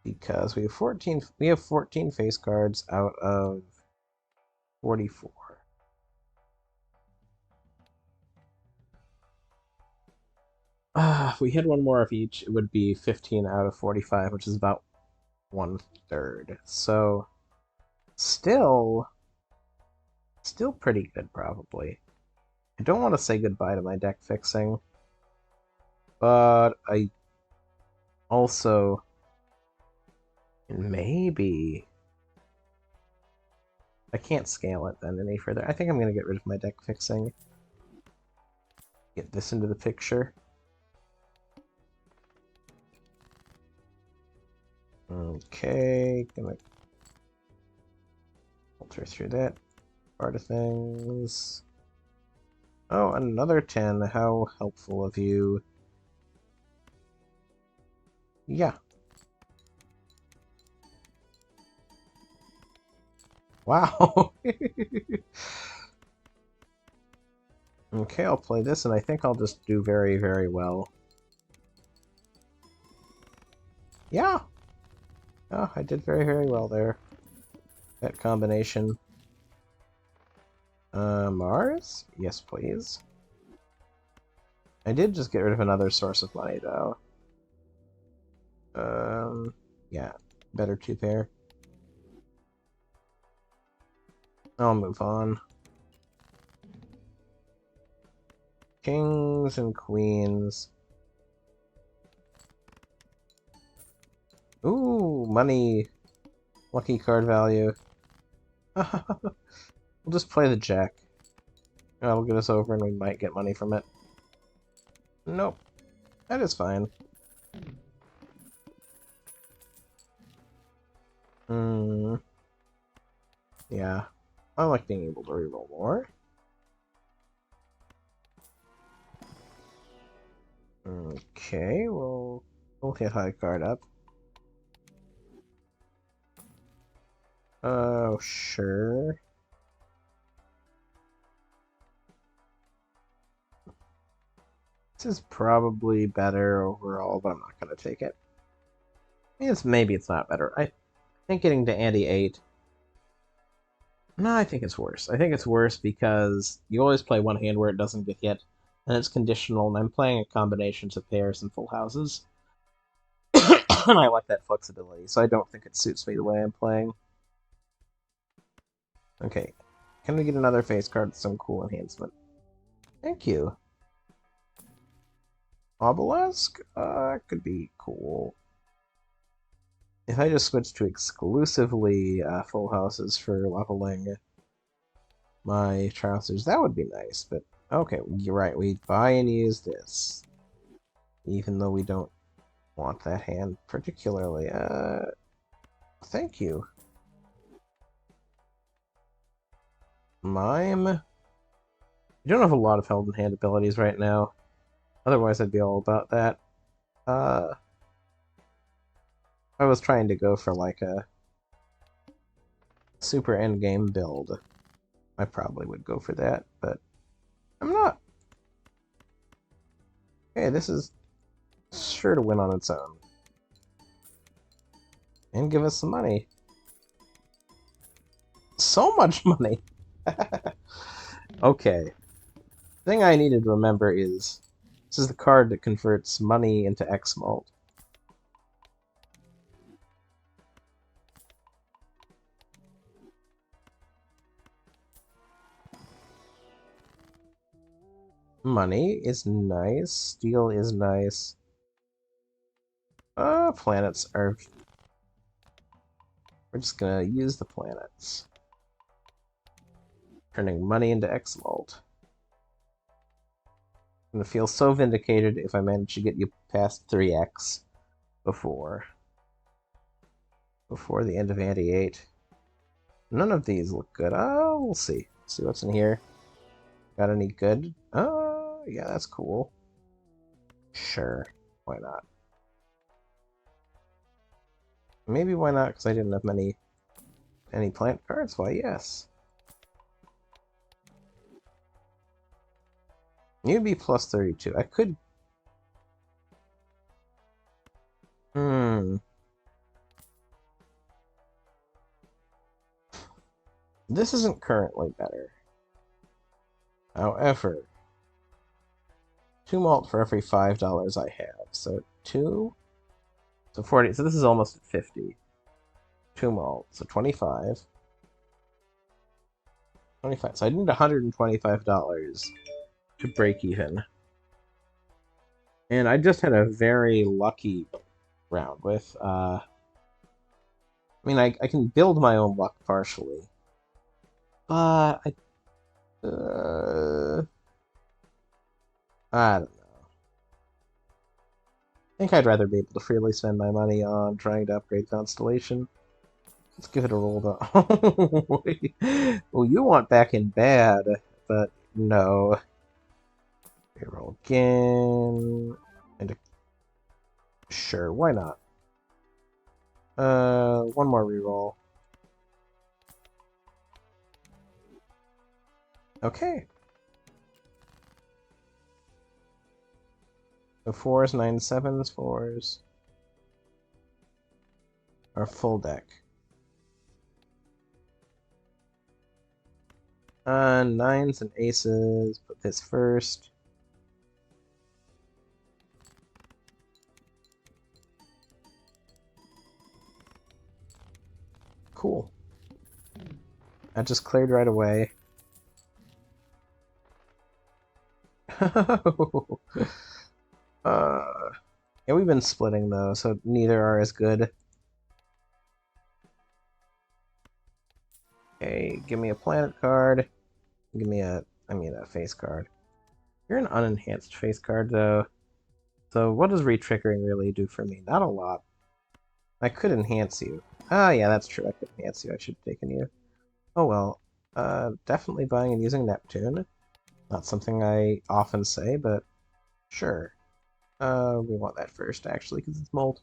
Because we have 14 face cards out of 44. If we had one more of each, it would be 15 out of 45, which is about 1/3. So, still pretty good, probably. I don't want to say goodbye to my deck fixing, but I also maybe I can't scale it then any further. I think I'm going to get rid of my deck fixing. Get this into the picture. Okay, gonna filter through that part of things. Oh, another 10. How helpful of you. Yeah. Wow. Okay, I'll play this, and I think I'll just do very, very well. Yeah! Oh, I did very, very well there. That combination. Mars? Yes, please. I did just get rid of another source of money, though. Yeah, better two pair. I'll move on. Kings and queens. Ooh, money. Lucky card value. We'll just play the jack. That'll get us over and we might get money from it. Nope. That is fine. Hmm. Yeah. I like being able to reroll more. Okay, we'll hit high card up. Oh, sure. This is probably better overall, but I'm not gonna take it. Maybe it's not better. I think getting to ante 8. No, I think it's worse. I think it's worse because you always play one hand where it doesn't get hit, and it's conditional, and I'm playing a combinations of pairs and full houses. And I like that flexibility, so I don't think it suits me the way I'm playing. Okay, can we get another face card with some cool enhancement? Thank you. Obelisk? Could be cool. If I just switch to exclusively full houses for leveling my trousers, that would be nice, but okay, you're right, we buy and use this. Even though we don't want that hand particularly. Thank you. Mime? You don't have a lot of held in hand abilities right now. Otherwise, I'd be all about that. I was trying to go for like a super endgame build. I probably would go for that, but I'm not. Okay, this is sure to win on its own. And give us some money. So much money! Okay. The thing I needed to remember is this is the card that converts money into X-Malt. Money is nice. Steel is nice. Planets are... We're just gonna use the planets. Turning money into X-Malt. I'm gonna feel so vindicated if I manage to get you past 3x before the end of ante 8. None of these look good. Oh, we'll see. See what's in here. Got any good? Oh, yeah, that's cool. Sure. Why not? Maybe why not, because I didn't have any plant cards? Why, yes. You'd be plus 32. I could... This isn't currently better. However, 2 malt for every $5 I have. So 2... So 40... So this is almost at 50. 2 malt. So 25. 25. So I need $125 to break even. And I just had a very lucky round with, I mean, I can build my own luck partially. But I don't know. I think I'd rather be able to freely spend my money on trying to upgrade Constellation. Let's give it a roll, though. Well, you want back in bad, but no. Reroll again. And sure, why not? One more reroll. Okay. So 4s, 9s, 7s, 4s. Our full deck. 9s and aces. Put this first. cool. That just cleared right away. Yeah, we've been splitting though, so neither are as good. Okay, give me a planet card. Give me a face card. You're an unenhanced face card though. So what does retriggering really do for me? Not a lot. I could enhance you. Ah, yeah, that's true. I could enhance you. I should have taken you. Oh well. Definitely buying and using Neptune. Not something I often say, but sure. We want that first, actually, because it's mold.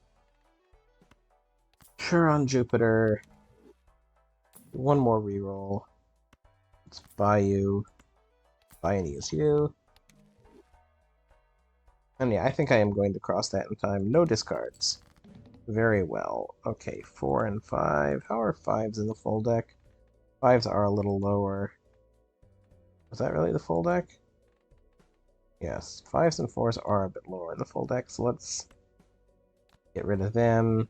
Sure, on Jupiter. One more reroll. Let's buy you. Buy and use you. And yeah, I think I am going to cross that in time. No discards. Very well. Okay, 4 and 5. How are 5s in the full deck? 5s are a little lower. Was that really the full deck? Yes, 5s and 4s are a bit lower in the full deck, so let's get rid of them.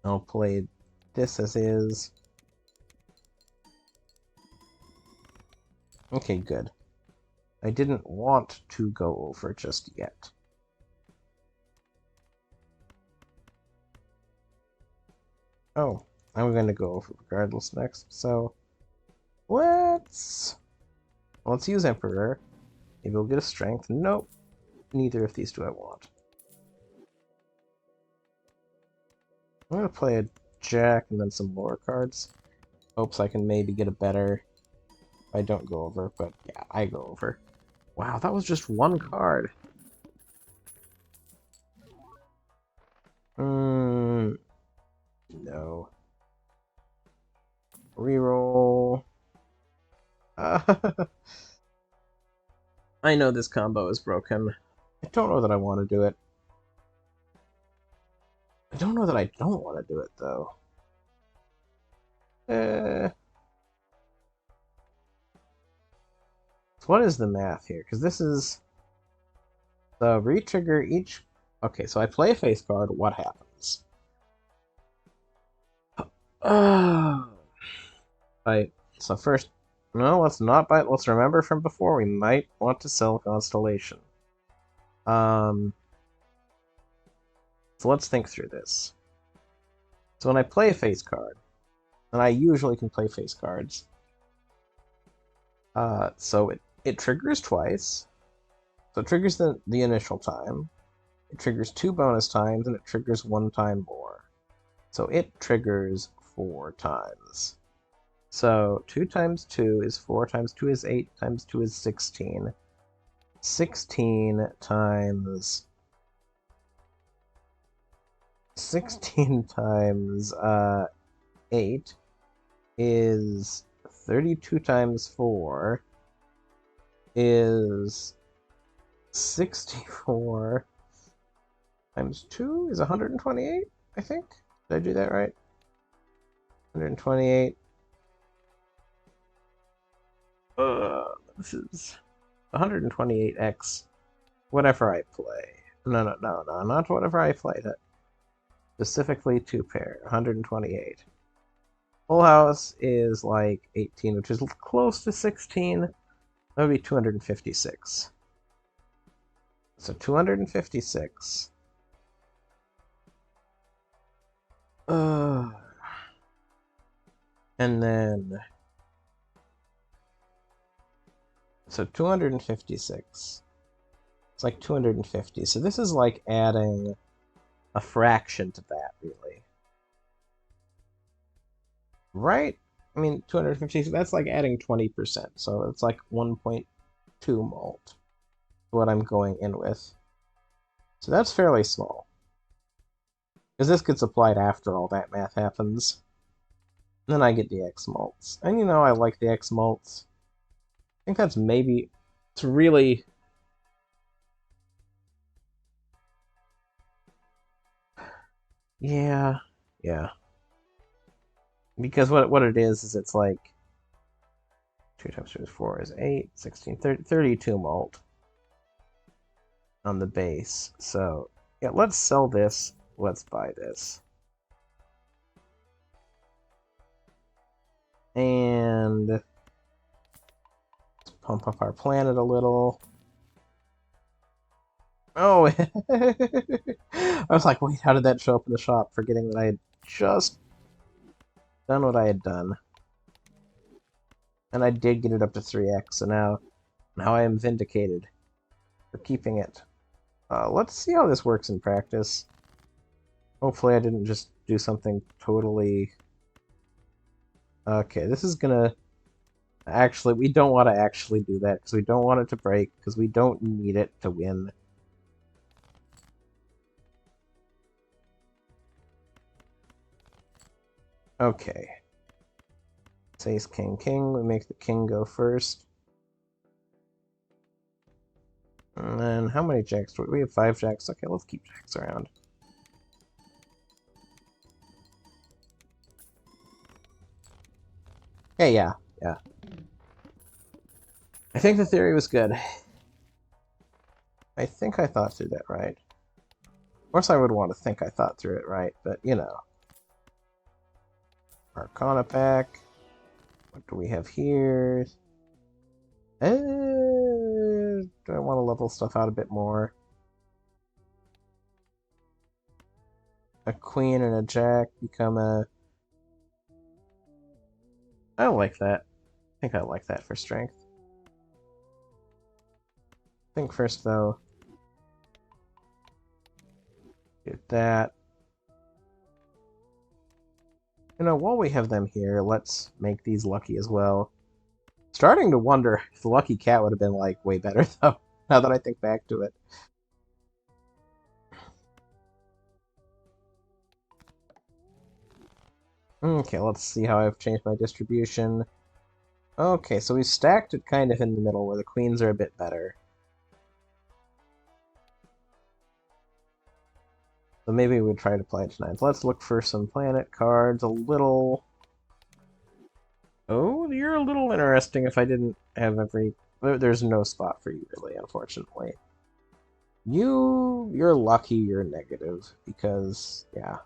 I'll play this as is. Okay, good. I didn't want to go over just yet. Oh, I'm going to go over regardless next, so let's use Emperor. Maybe we'll get a Strength. Nope. Neither of these do I want. I'm going to play a Jack and then some lower cards. Hopes I can maybe get a better... I don't go over, but yeah, I go over. Wow, that was just one card. No. Reroll. I know this combo is broken. I don't know that I want to do it. I don't know that I don't want to do it, though. So what is the math here? Because this is... the retrigger each... Okay, so I play a face card, what happens? Right, so first... No, let's not buy... Let's remember from before, we might want to sell Constellation. So let's think through this. So when I play a face card, and I usually can play face cards, so it triggers twice. So it triggers the initial time. It triggers 2 bonus times, and it triggers 1 time more. So it triggers 4 times. So 2 times 2 is 4 times 2 is 8 times 2 is 16. 16 times 8 is 32 times 4 is 64 times 2 is 128, I think. Did I do that right? 128. This is 128x whatever I play. No, not whatever I play. That specifically 2 pair, 128. Full house is like 18, which is close to 16. That would be 256. So 256. And then... So 256. It's like 250. So this is like adding a fraction to that, really. Right? I mean, 250, that's like adding 20%. So it's like 1.2 mult. What I'm going in with. So that's fairly small. Because this gets applied after all that math happens. And then I get the X mults. And you know, I like the X mults. I think that's maybe... It's really... Yeah. Because what it is it's like... 2 times 2 is 4 is 8, 16, 30, 32 mult. on the base. So, yeah, let's sell this. Let's buy this. And let's pump up our planet a little. Oh, I was like, wait, how did that show up in the shop? Forgetting that I had just done what I had done. And I did get it up to 3x, so now I am vindicated for keeping it. Let's see how this works in practice. Hopefully I didn't just do something totally... Okay, this is gonna... Actually, we don't want to actually do that, because we don't want it to break, because we don't need it to win. Okay. Ace, king, king. We make the king go first. And then, how many jacks do we have? 5 jacks. Okay, let's keep jacks around. Hey, yeah. I think the theory was good. I think I thought through that right. Of course I would want to think I thought through it right, but, you know. Arcana pack. What do we have here? Do I want to level stuff out a bit more? A queen and a jack become a... I like that. I think I like that for strength. Think first, though. Get that. You know, while we have them here, let's make these lucky as well. Starting to wonder if the lucky cat would have been, like, way better, though, now that I think back to it. Okay, let's see how I've changed my distribution. Okay, so we stacked it kind of in the middle, where the queens are a bit better. So maybe we'd try to play it tonight. So let's look for some planet cards. A little... Oh, you're a little interesting if I didn't have every... There's no spot for you, really, unfortunately. You're lucky you're negative, because, yeah.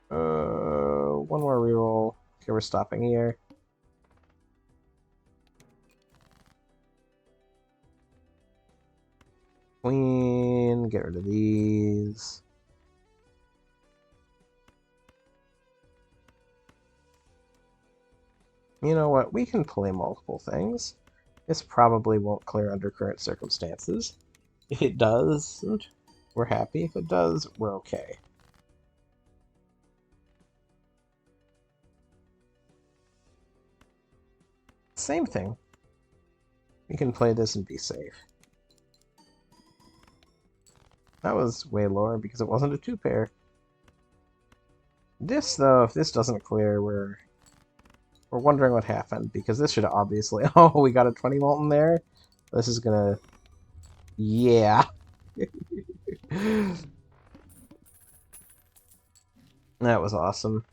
One more reroll. Okay, we're stopping here. Queen, get rid of these. You know what? We can play multiple things. This probably won't clear under current circumstances. If it doesn't, we're happy. If it does, we're okay. Same thing. We can play this and be safe. That was way lower because it wasn't a 2-pair. This, though, if this doesn't clear, we're wondering what happened, because this should obviously... Oh, we got a 20 Molten there? This is gonna... Yeah. That was awesome.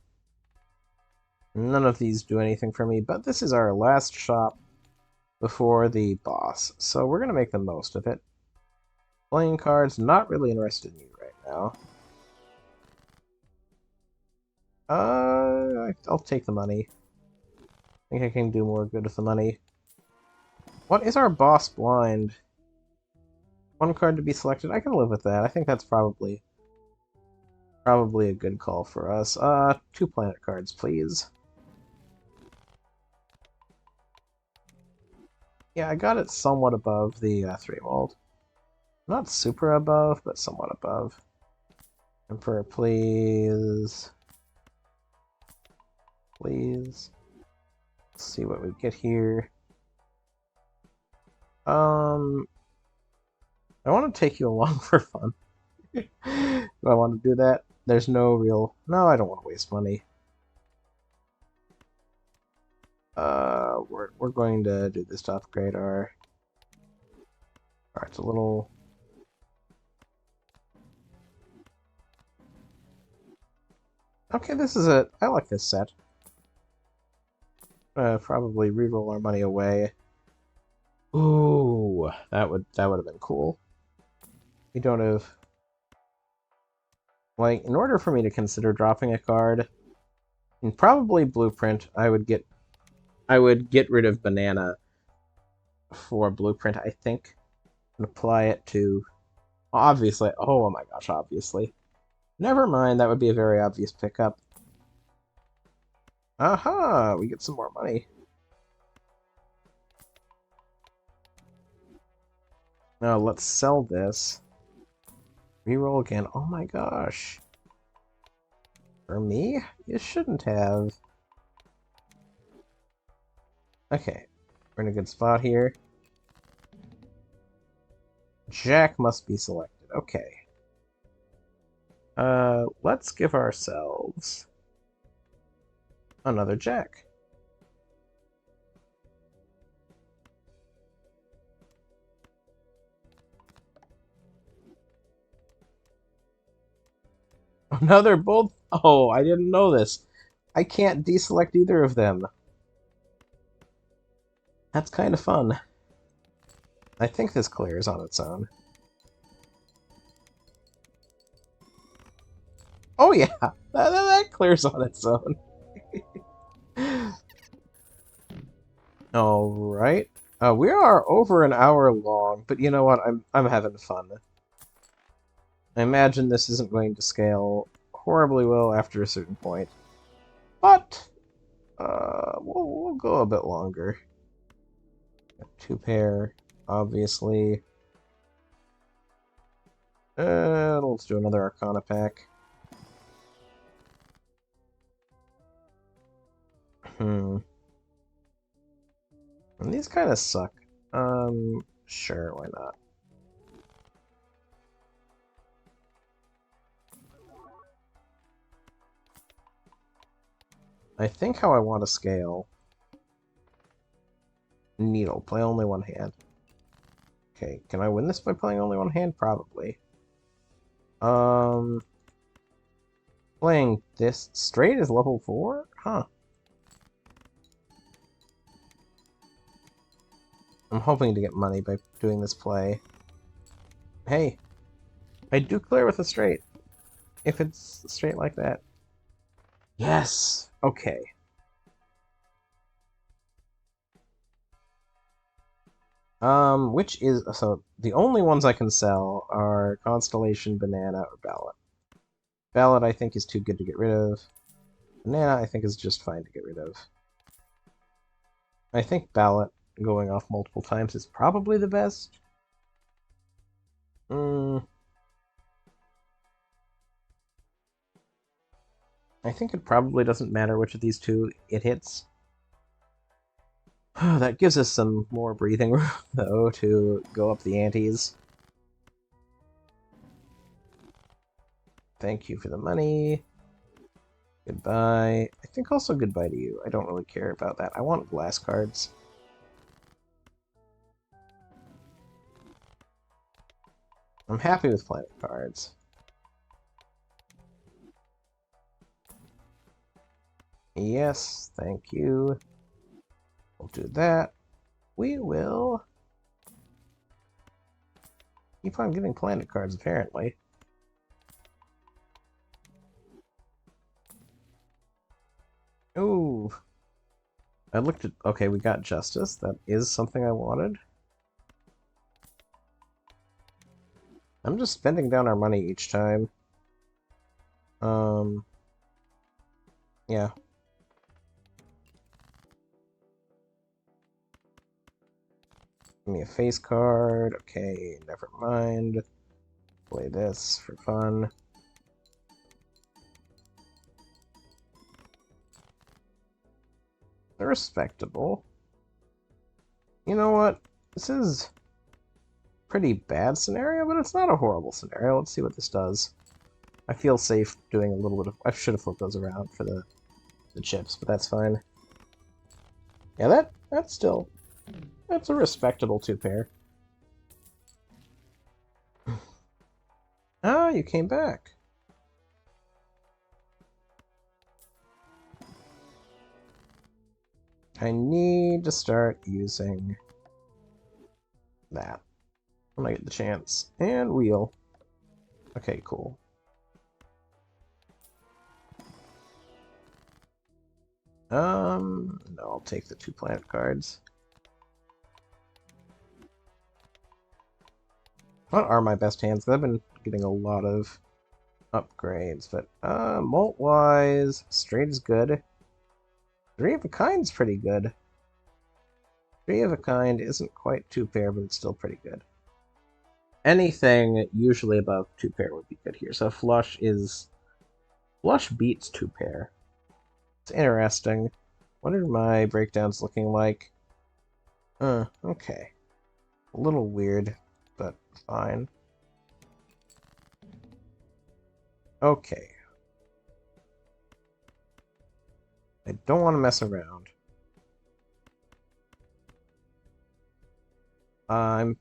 None of these do anything for me, but this is our last shop before the boss, so we're gonna make the most of it. Playing cards, not really interested in you right now. I'll take the money. I think I can do more good with the money. What is our boss blind? 1 card to be selected. I can live with that. I think that's probably a good call for us. 2 planet cards, please. Yeah, I got it somewhat above the 3 mold. Not super above, but somewhat above. Emperor, please. Please. Let's see what we get here. I want to take you along for fun. Do I want to do that? There's no real... No, I don't want to waste money. We're going to do this to upgrade our... Alright, it's a little... Okay, this is it. I like this set. Probably reroll our money away. Ooh. Ooh, that would have been cool. We don't have... Like, in order for me to consider dropping a card, in probably Blueprint, I would get rid of Banana for Blueprint, I think, and apply it to... Obviously. Oh my gosh, obviously. Never mind, that would be a very obvious pickup. Aha! We get some more money. Now, let's sell this. Reroll again. Oh my gosh. For me? You shouldn't have. Okay. We're in a good spot here. Jack must be selected. Okay. Let's give ourselves another Jack. Another both. Oh, I didn't know this. I can't deselect either of them. That's kind of fun. I think this clears on its own. Oh yeah, that clears on its own. All right. We are over an hour long, but you know what? I'm having fun. I imagine this isn't going to scale horribly well after a certain point, but we'll go a bit longer. 2 pair, obviously. Let's do another Arcana pack. And these kind of suck. Sure, why not? I think how I want to scale. Needle, play only one hand. Okay, can I win this by playing only one hand? Probably. Playing this straight is level 4? Huh. I'm hoping to get money by doing this play. Hey, I do clear with a straight. If it's straight like that. Yes! Okay. Which is... So, the only ones I can sell are Constellation, Banana, or Ballot. Ballot, I think, is too good to get rid of. Banana, I think, is just fine to get rid of. I think Ballot, going off multiple times, is probably the best. I think it probably doesn't matter which of these two it hits. That gives us some more breathing room, though, to go up the antes. Thank you for the money. Goodbye. I think also goodbye to you. I don't really care about that. I want glass cards. I'm happy with planet cards. Yes, thank you. We'll do that. We will keep on getting planet cards, apparently. Ooh. I looked at... Okay, we got Justice. That is something I wanted. I'm just spending down our money each time. Yeah. Give me a face card. Okay, never mind. Play this for fun. They're respectable. You know what? This is a pretty bad scenario, but it's not a horrible scenario. Let's see what this does. I feel safe doing a little bit of... I should have flipped those around for the chips, but that's fine. Yeah, that's still... That's a respectable 2-pair. Ah, you came back. I need to start using that when I get the chance. And wheel. Okay, cool. No, I'll take the 2 planet cards. What are my best hands? I've been getting a lot of upgrades, but Molt-wise, straight is good. 3 of a kind's pretty good. 3 of a kind isn't quite 2 pair, but it's still pretty good. Anything usually above 2 pair would be good here. So flush beats 2 pair. It's interesting. What are my breakdowns looking like? Okay. A little weird, but fine. Okay. I don't want to mess around. Am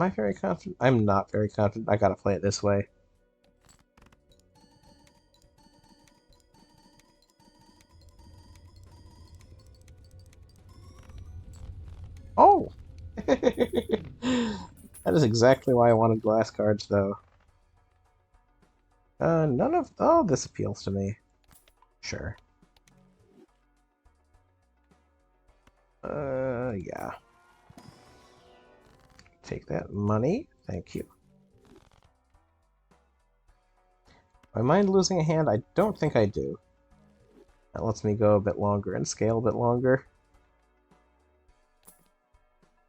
I very confident? I'm not very confident. I gotta play it this way. Oh! That is exactly why I wanted glass cards, though. None of... Oh, this appeals to me. Sure. Yeah. Take that money. Thank you. Do I mind losing a hand? I don't think I do. That lets me go a bit longer and scale a bit longer.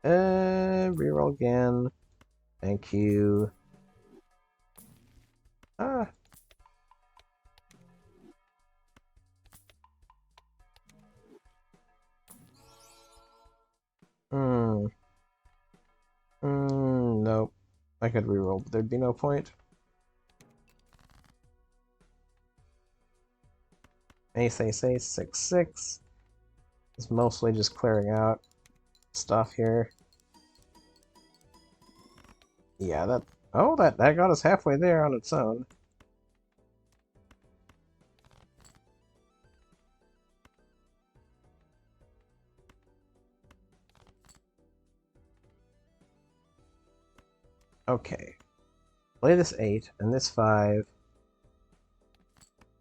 Reroll again. Thank you. Ah. Nope. I could reroll, but there'd be no point. Ace, 6, 6. It's mostly just clearing out stuff here. Yeah, that... Oh, that got us halfway there on its own. Okay. Play this 8 and this 5.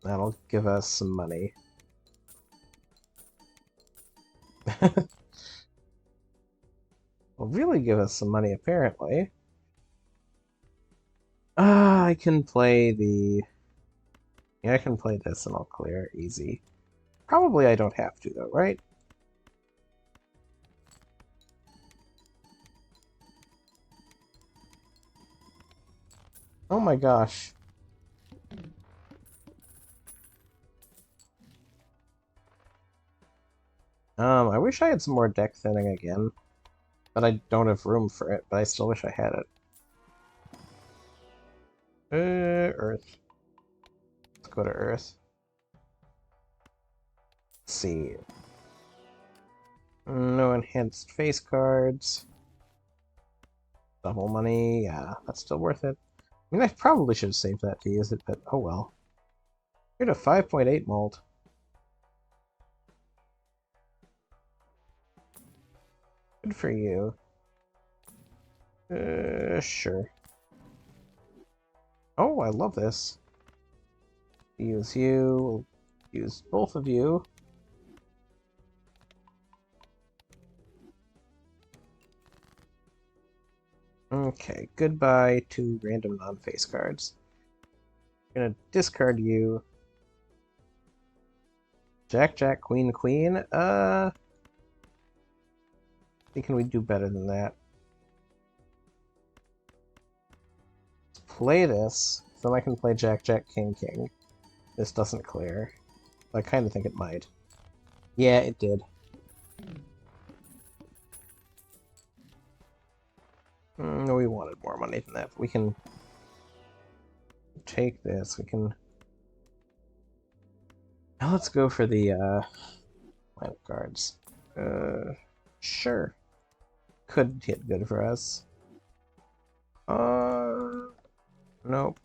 That'll give us some money. Will really give us some money, apparently. I can play the... Yeah, I can play this and I'll clear. Easy. Probably I don't have to, though, right? Oh my gosh. I wish I had some more deck thinning again. But I don't have room for it, but I still wish I had it. Earth. Let's go to Earth. Let's see. No enhanced face cards. Double money, yeah, that's still worth it. I mean, I probably should have saved that to use it, but oh well. You're at a 5.8 mold. Good for you. Sure. Oh, I love this. Use you. Use both of you. Okay, goodbye to random non-face cards. I'm gonna discard you. Jack, Jack, Queen, Queen. Thinking we do better than that. Let's play this, so then I can play Jack, Jack, King, King. This doesn't clear. I kind of think it might. Yeah, it did. No, we wanted more money than that. We can take this. We can... Now let's go for the, planet cards. Sure. Could hit good for us. Nope.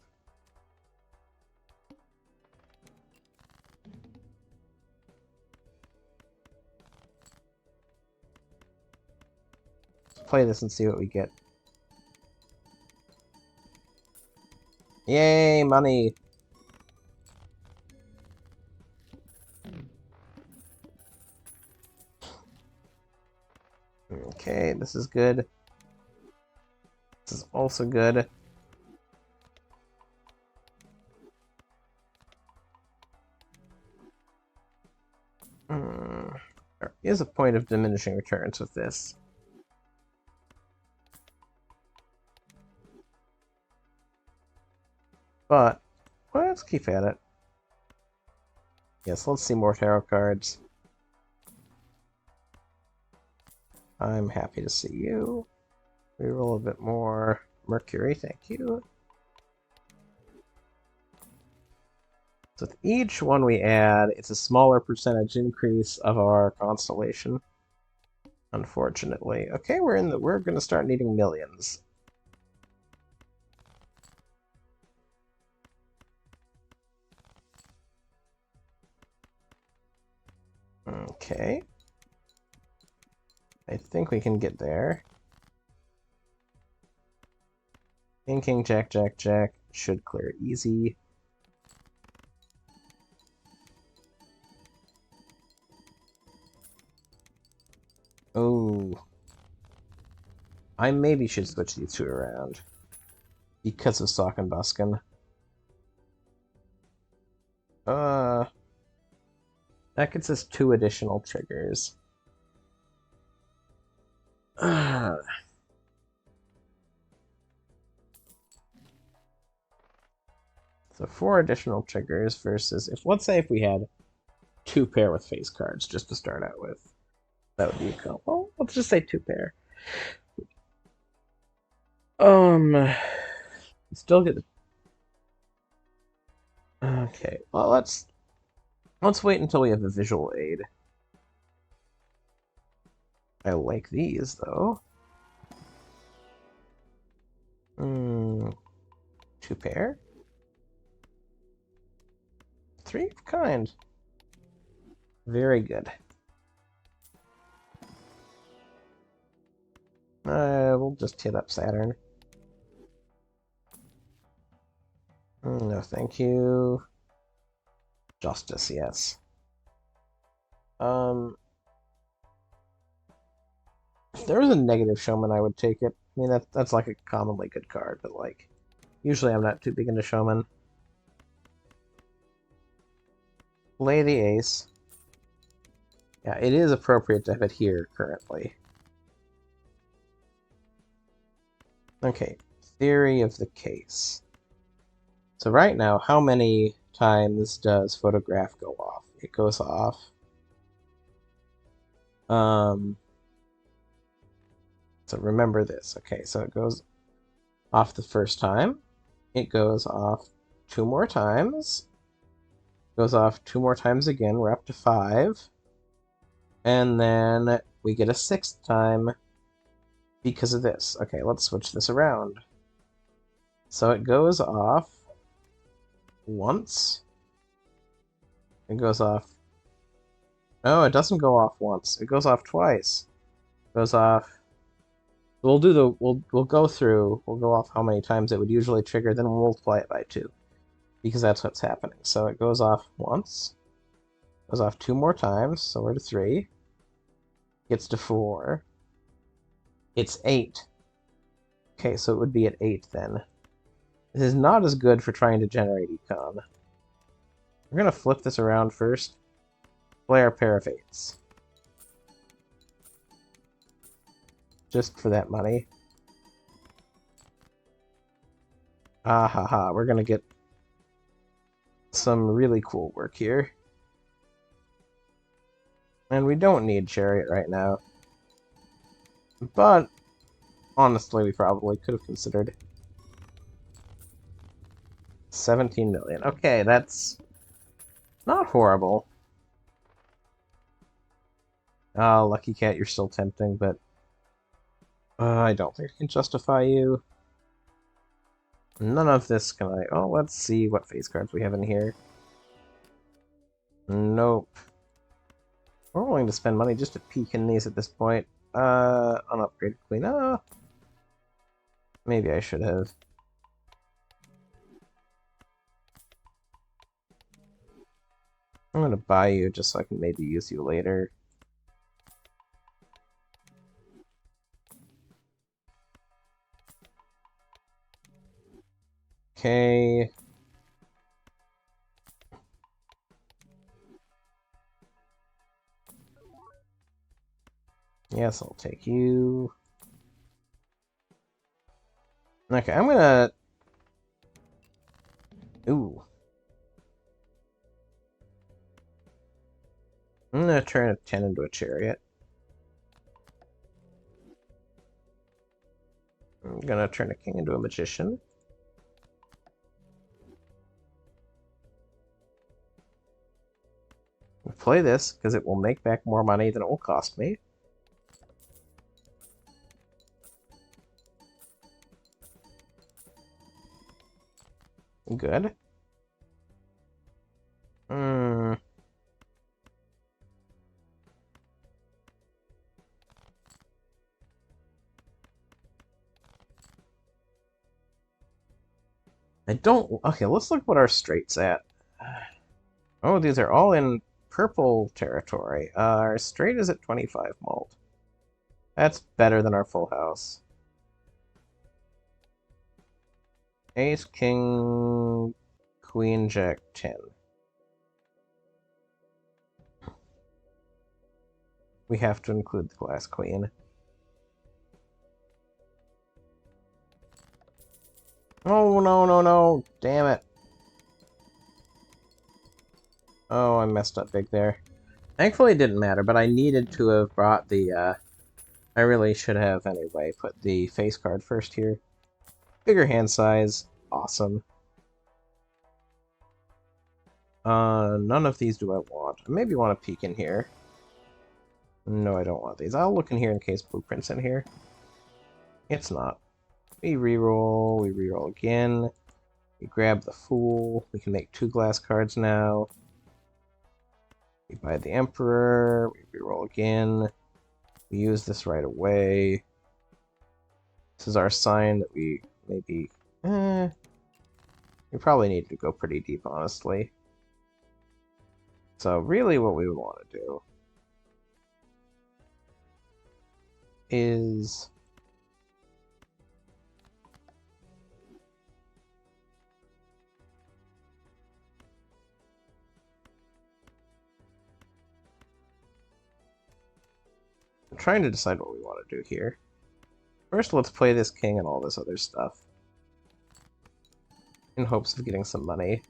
play this and see what we get. Yay, money! Okay, this is good. This is also good. There is a point of diminishing returns with this. But, well, let's keep at it. Yes, let's see more tarot cards. I'm happy to see you. Reroll a bit more. Mercury, thank you. So with each one we add, it's a smaller percentage increase of our constellation. Unfortunately. Okay, we're gonna start needing millions. Okay. I think we can get there. King, king, jack, jack, jack. Should clear easy. Oh. I maybe should switch these two around. Because of Sock and Buskin. That gets us 2 additional triggers. So 4 additional triggers versus let's say if we had 2 pair with face cards just to start out with. That would be a couple. Well, let's just say 2 pair. Still get. Okay, well let's wait until we have a visual aid. I like these though. 2 pair. 3 of kind. Very good. We'll just hit up Saturn. No, thank you. Justice, yes. If there was a negative showman, I would take it. I mean, that's like a commonly good card, but like, usually I'm not too big into showman. Play the ace. Yeah, it is appropriate to have it here currently. Okay, theory of the case. So right now, how many times does photograph go off? It goes off. So remember this. Okay, so it goes off the first time. It goes off 2 more times. Goes off 2 more times again. We're up to 5. And then we get a 6th time because of this. Okay, let's switch this around. So it goes off once. It goes off. No, it doesn't go off once. It goes off twice. It goes off. We'll go through. We'll go off how many times it would usually trigger, then we'll multiply it by 2, because that's what's happening. So it goes off once. Goes off 2 more times, so we're to 3. Gets to 4. It's 8. Okay, so it would be at 8 then. This is not as good for trying to generate econ. We're gonna flip this around first. Play our pair of 8s. Just for that money. Ah ha ha, we're gonna get some really cool work here. And we don't need Chariot right now. But, honestly, we probably could have considered 17 million. Okay, that's not horrible. Ah, Lucky Cat, you're still tempting, but I don't think I can justify you. None of this can I... Oh, let's see what face cards we have in here. Nope. We're willing to spend money just to peek in these at this point. Unupgraded queen. Maybe I should have. I'm gonna buy you just so I can maybe use you later. Okay. Yes, I'll take you. Okay, I'm gonna... Ooh. I'm gonna turn a 10 into a chariot. I'm gonna turn a king into a magician. Play this, because it will make back more money than it will cost me. Good. Hmm. I don't... Okay, let's look what our straight's at. Oh, these are all in purple territory. Our straight is at 25 malt. That's better than our full house. Ace, king, queen, jack, 10. We have to include the glass queen. Oh, no, no, no. Damn it. Oh, I messed up big there. Thankfully, it didn't matter, but I needed to have brought the, I really should have, anyway, put the face card first here. Bigger hand size. Awesome. None of these do I want. I maybe want to peek in here. No, I don't want these. I'll look in here in case Blueprint's in here. It's not. We reroll again. We grab the Fool. We can make 2 glass cards now. We buy the Emperor. We reroll again. We use this right away. This is our sign that we maybe... we probably need to go pretty deep, honestly. So really what we would want to do is... I'm trying to decide what we want to do here. First, let's play this king and all this other stuff. In hopes of getting some money.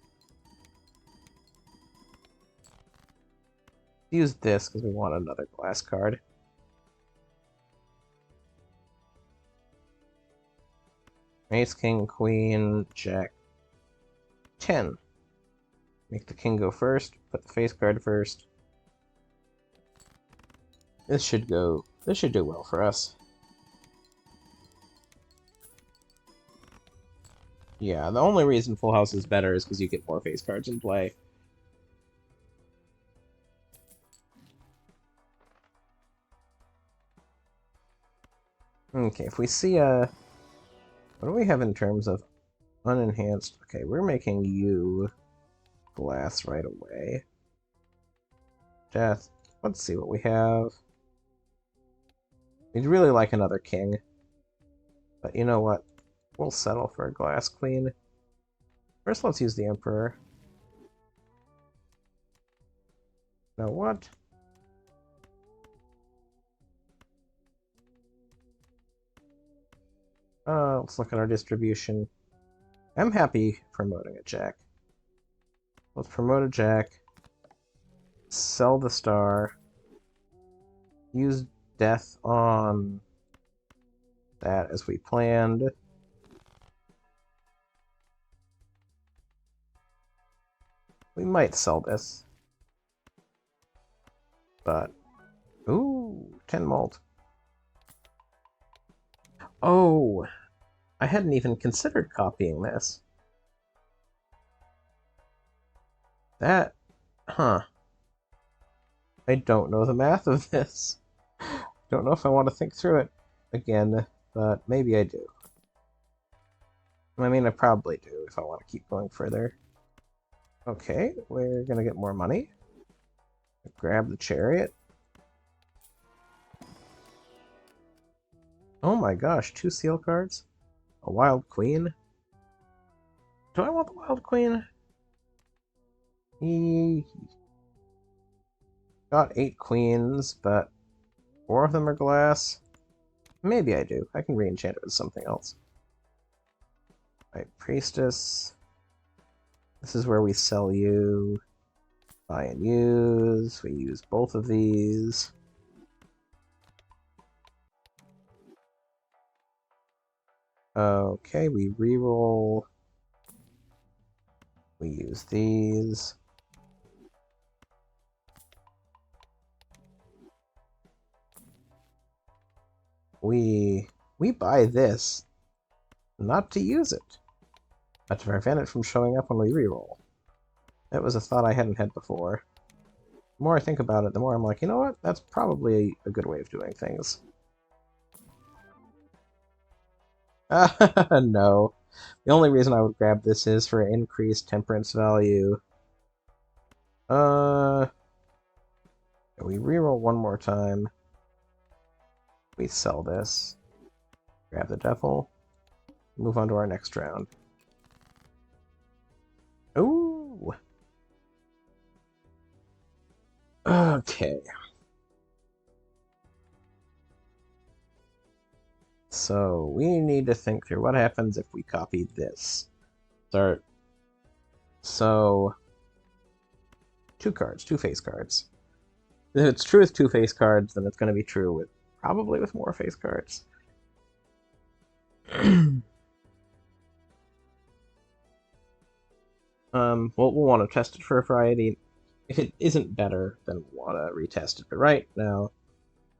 Use this because we want another glass card. Ace, king, queen, jack, 10. Make the king go first, put the face card first. This should do well for us. Yeah, the only reason Full House is better is because you get more face cards in play. Okay, if we see a... What do we have in terms of unenhanced? Okay, we're making you glass right away. Death. Let's see what we have. We'd really like another king. But you know what? We'll settle for a glass queen. First, let's use the Emperor. Now what? Let's look at our distribution. I'm happy promoting a jack. Let's promote a jack. Sell the star. Use death on that as we planned. We might sell this. But... Ooh, 10 malt. Oh! I hadn't even considered copying this. Huh. I don't know the math of this. Don't know if I want to think through it again, but maybe I do. I mean, I probably do if I want to keep going further. Okay, we're gonna get more money. Grab the chariot. Oh my gosh, 2 seal cards? A wild queen? Do I want the wild queen? He got 8 queens, but 4 of them are glass. Maybe I do. I can re-enchant it with something else. Right, priestess. This is where we sell you. Buy and use. We use both of these. Okay, we reroll. We use these. We buy this, not to use it, but to prevent it from showing up when we reroll. That was a thought I hadn't had before. The more I think about it, the more I'm like, you know what? That's probably a good way of doing things. No. The only reason I would grab this is for increased temperance value. We reroll one more time. We sell this. Grab the devil. Move on to our next round. Ooh! Okay. So, we need to think through what happens if we copy this. Start. So, 2 cards, 2 face cards. If it's true with 2 face cards, then it's going to be true with probably with more face cards. Well, we'll want to test it for a variety. If it isn't better, then we'll want to retest it. But right now,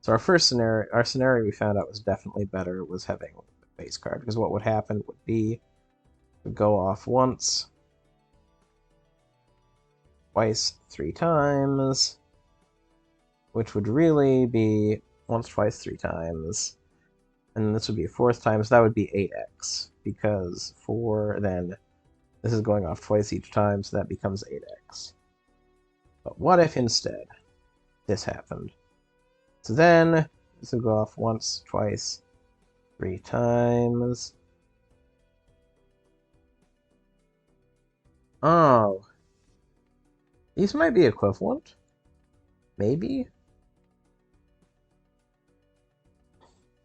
so our scenario we found out was definitely better was having a face card, because what would happen would be we'd go off once, twice, 3 times, which would really be once, twice, 3 times. And this would be a 4th time, so that would be 8x, because 4, then this is going off twice each time, so that becomes 8x. But what if instead this happened? So then this would go off once, twice, 3 times. Oh. These might be equivalent. Maybe?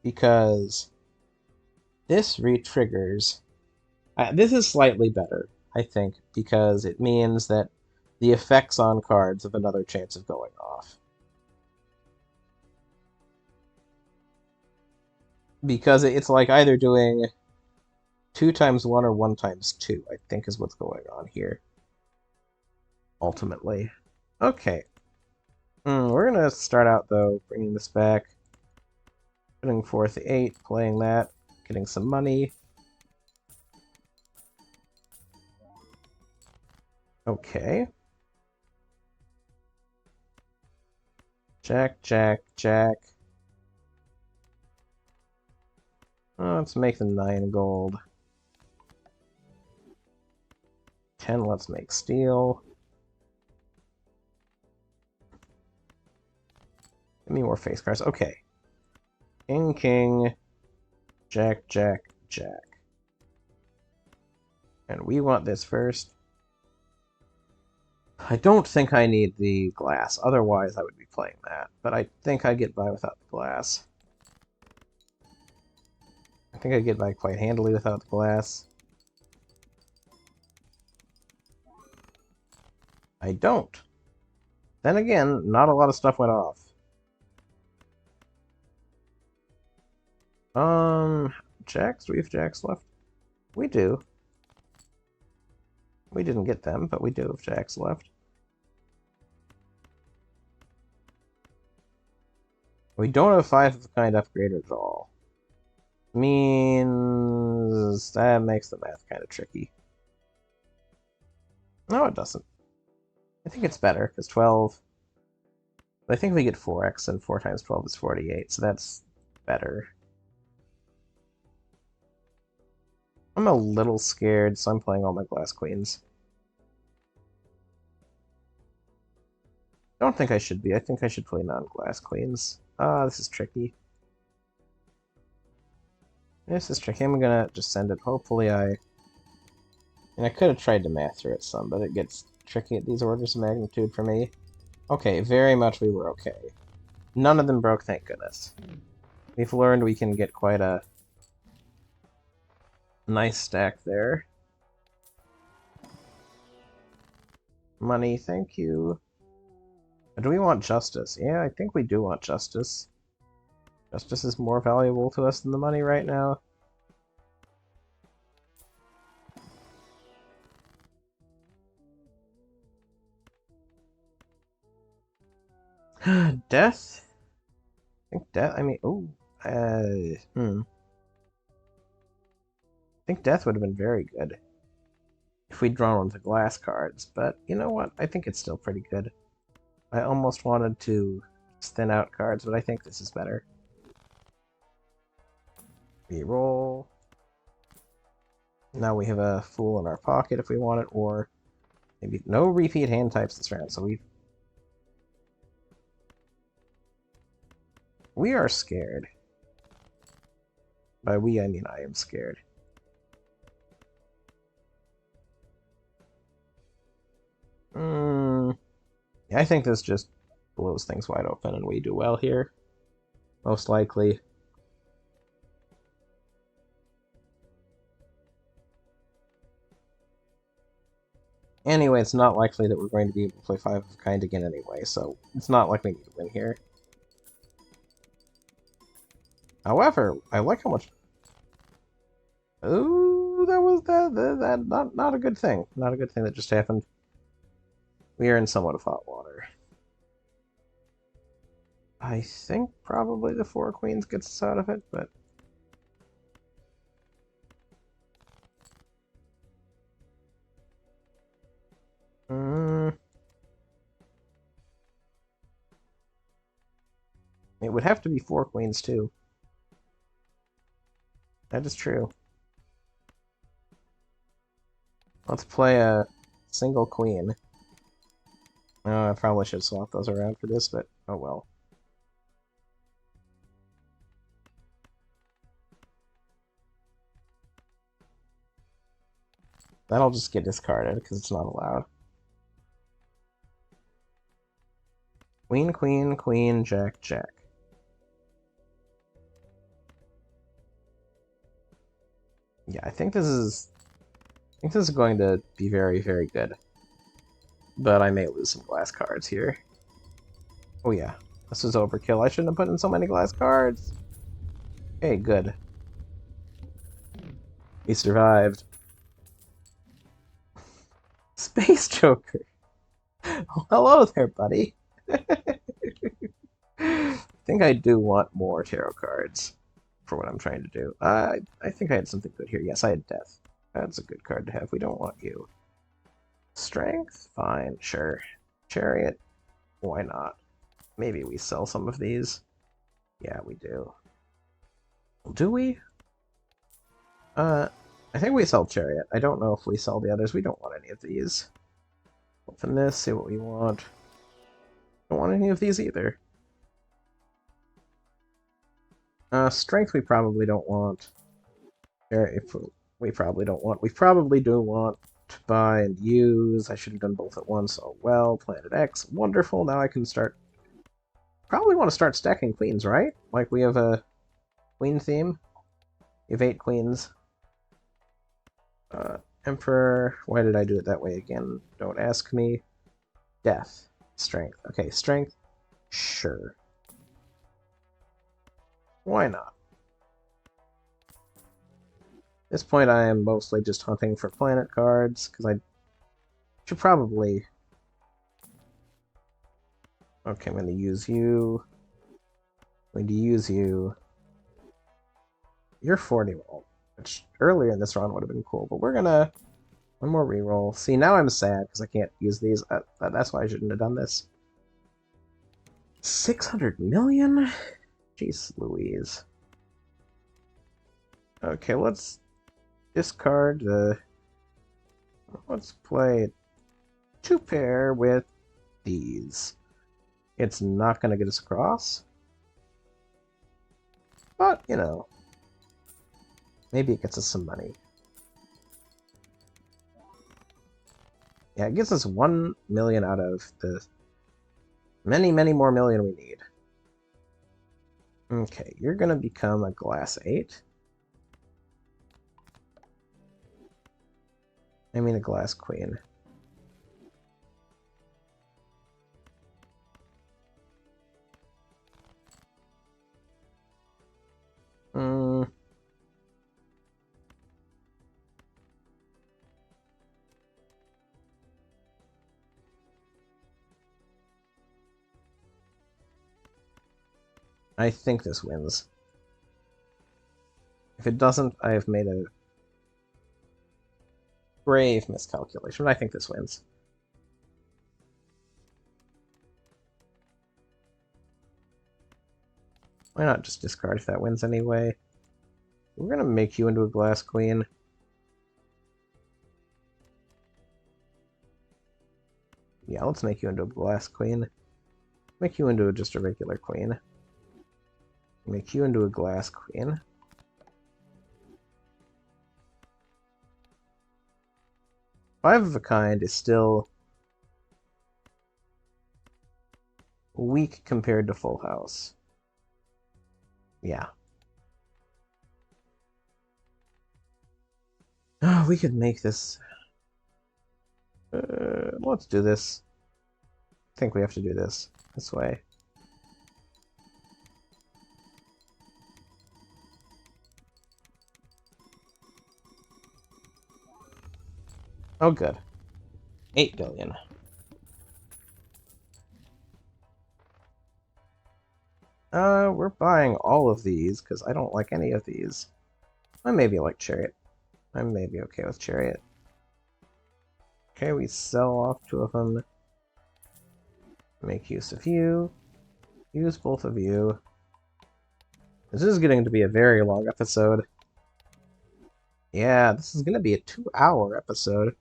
Because this re-triggers. This is slightly better, I think, because it means that the effects on cards have another chance of going off. Because it's like either doing 2 times 1 or 1 times 2, I think is what's going on here. Ultimately. Okay. We're going to start out, though, bringing this back. Putting forth the 8, playing that, getting some money. Okay. Jack, Jack, Jack. Oh, let's make them 9 gold. 10, let's make steel. Give me more face cards. Okay. King, King, Jack, Jack, Jack. And we want this first. I don't think I need the glass, otherwise I would be playing that. But I think I get by without the glass. I think I get by quite handily without the glass. I don't. Then again, not a lot of stuff went off. Jacks? Do we have jacks left? We do. We didn't get them, but we do have jacks left. We don't have 5 of a kind upgraded at all. Means that makes the math kind of tricky. No, it doesn't. I think it's better, because 12 But I think we get 4x, and 4 times 12 is 48, so that's better. I'm a little scared, so I'm playing all my glass queens. I don't think I should be. I think I should play non-glass queens. This is tricky. This is tricky. I'm gonna just send it. Hopefully And I could have tried to master it some, but it gets tricky at these orders of magnitude for me. Okay, very much we were okay. None of them broke, thank goodness. We've learned we can get quite a nice stack there. Money, thank you. Do we want justice? Yeah, I think we do want justice. Justice is more valuable to us than the money right now. Death? I think death, I mean, ooh. I think death would have been very good if we'd drawn one of the glass cards, but you know what? I think it's still pretty good. I almost wanted to thin out cards, but I think this is better. Reroll. Now we have a fool in our pocket if we want it, or maybe no repeat hand types this round, so we are scared. By we, I mean I am scared. Yeah, I think this just blows things wide open, and we do well here. Most likely. Anyway, it's not likely that we're going to be able to play 5 of a kind again anyway, so it's not like we need to win here. However, I like how much... Ooh, that was not a good thing. Not a good thing that just happened. We are in somewhat of hot water. I think probably the 4 queens gets us out of it, but... It would have to be 4 queens, too. That is true. Let's play a single queen. Oh, I probably should swap those around for this, but oh well. That'll just get discarded because it's not allowed. Queen, queen, queen, jack, jack. Yeah, I think this is going to be very, very good. But I may lose some glass cards here. Oh yeah, this is overkill. I shouldn't have put in so many glass cards. Okay, good. We survived. Space Joker. Oh, hello there, buddy. I think I do want more tarot cards for what I'm trying to do. I think I had something good here. Yes, I had Death. That's a good card to have. We don't want you. Strength? Fine, sure. Chariot? Why not? Maybe we sell some of these. Yeah, we do. Do we? I think we sell Chariot. I don't know if we sell the others. We don't want any of these. Open this, see what we want. Don't want any of these either. Strength we probably don't want. If we probably don't want. We probably do want to buy and use. I should have done both at once. Oh well, Planet X. Wonderful, now I can start... Probably want to start stacking queens, right? Like we have a queen theme. We have 8 queens. Emperor. Why did I do it that way again? Don't ask me. Death. Strength. Okay, strength. Sure. Why not? At this point, I am mostly just hunting for planet cards, because I should probably... Okay, I'm going to use you. I'm going to use you. You're 40 roll, which earlier in this round would have been cool, but we're going to... One more reroll. See, now I'm sad, because I can't use these. That's why I shouldn't have done this. 600 million? Jeez Louise. Okay, let's discard the... Let's play two pair with these. It's not going to get us across. But, you know, maybe it gets us some money. Yeah, it gets us 1 million out of the many, many more million we need. Okay, you're going to become a glass 8. I mean a glass queen. I think this wins. If it doesn't, I have made a grave miscalculation, but I think this wins. Why not just discard if that wins anyway? We're gonna make you into a glass queen. Yeah, let's make you into a glass queen. Make you into just a regular queen. Make you into a glass queen. Five of a kind is still weak compared to full house. Yeah. Oh, we could make this... let's do this. I think we have to do this way. Oh, good. 8 billion. We're buying all of these, because I don't like any of these. I maybe like Chariot. I may be okay with Chariot. Okay, we sell off 2 of them. Make use of you. Use both of you. This is getting to be a very long episode. Yeah, this is going to be a 2-hour episode.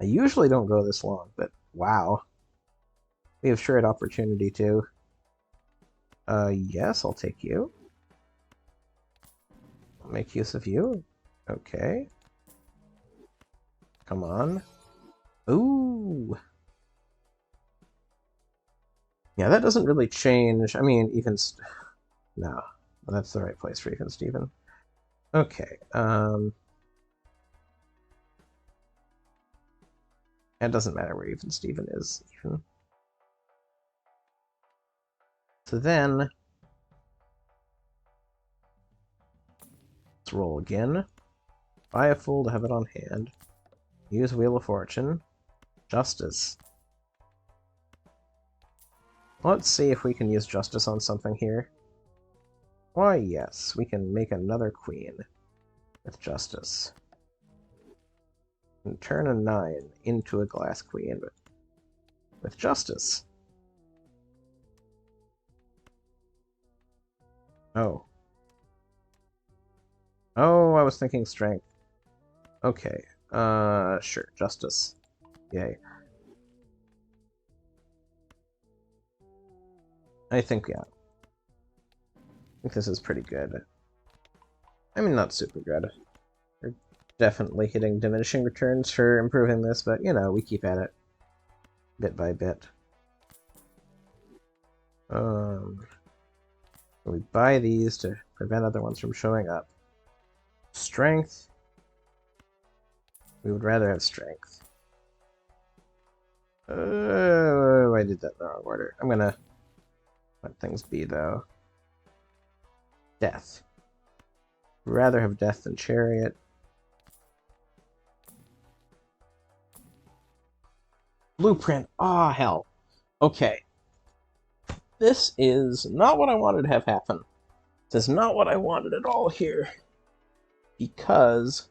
I usually don't go this long, but wow. We have shared opportunity too. Yes, I'll take you. I'll make use of you. Okay. Come on. Ooh. Yeah, that doesn't really change. I mean, even... No, that's the right place for even Steven. Okay, it doesn't matter where even Steven is, even. So then... Let's roll again. Buy a fool to have it on hand. Use Wheel of Fortune. Justice. Let's see if we can use Justice on something here. Why, yes, we can make another queen with Justice. And turn a 9 into a glass queen with Justice. Oh. Oh, I was thinking Strength. Okay. Sure, Justice. Yay. I think, yeah. I think this is pretty good. I mean, not super good. We're definitely hitting diminishing returns for improving this, but, you know, we keep at it. Bit by bit. We buy these to prevent other ones from showing up. Strength. We would rather have strength. I did that in the wrong order. I'm gonna let things be, though. Death. We'd rather have death than chariot. Blueprint. Ah, oh, hell. Okay. This is not what I wanted to have happen. This is not what I wanted at all here. Because...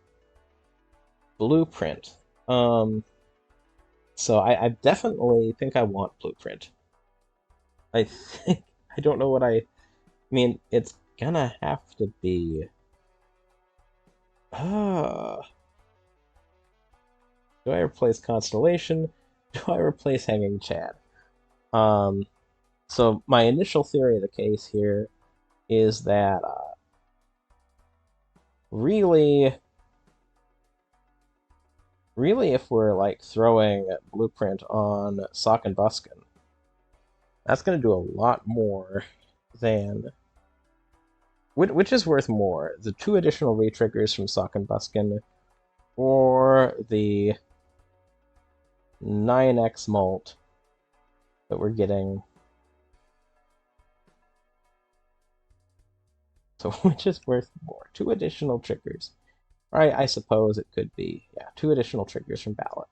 Blueprint. So I definitely think I want Blueprint. I think I don't know what I mean. It's gonna have to be. Uh, do I replace Constellation? Do I replace Hanging Chad? Um, so my initial theory of the case here is that really, really, if we're like throwing Blueprint on Sock and Buskin, that's going to do a lot more than which is worth more, the 2 additional retriggers from Sock and Buskin or the 9x mult that we're getting. So which is worth more? 2 additional triggers. I suppose it could be, yeah, 2 additional triggers from Ballot.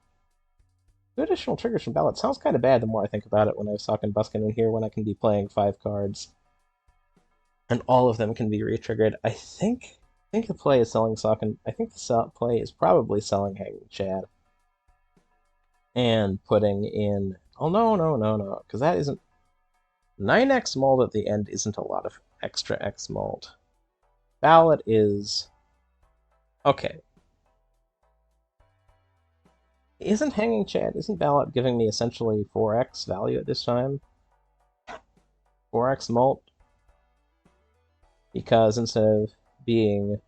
2 additional triggers from Ballot sounds kind of bad the more I think about it when I was talking Buskin in here when I can be playing 5 cards. And all of them can be retriggered. I think the play is selling Sock and I think the play is probably selling Hanging Chad. And putting in oh no, because that isn't 9x mold at the end isn't a lot of extra X mold. Ballot is okay. Isn't Hanging Chad, isn't Ballot giving me essentially 4x value at this time? 4x mult? Because instead of being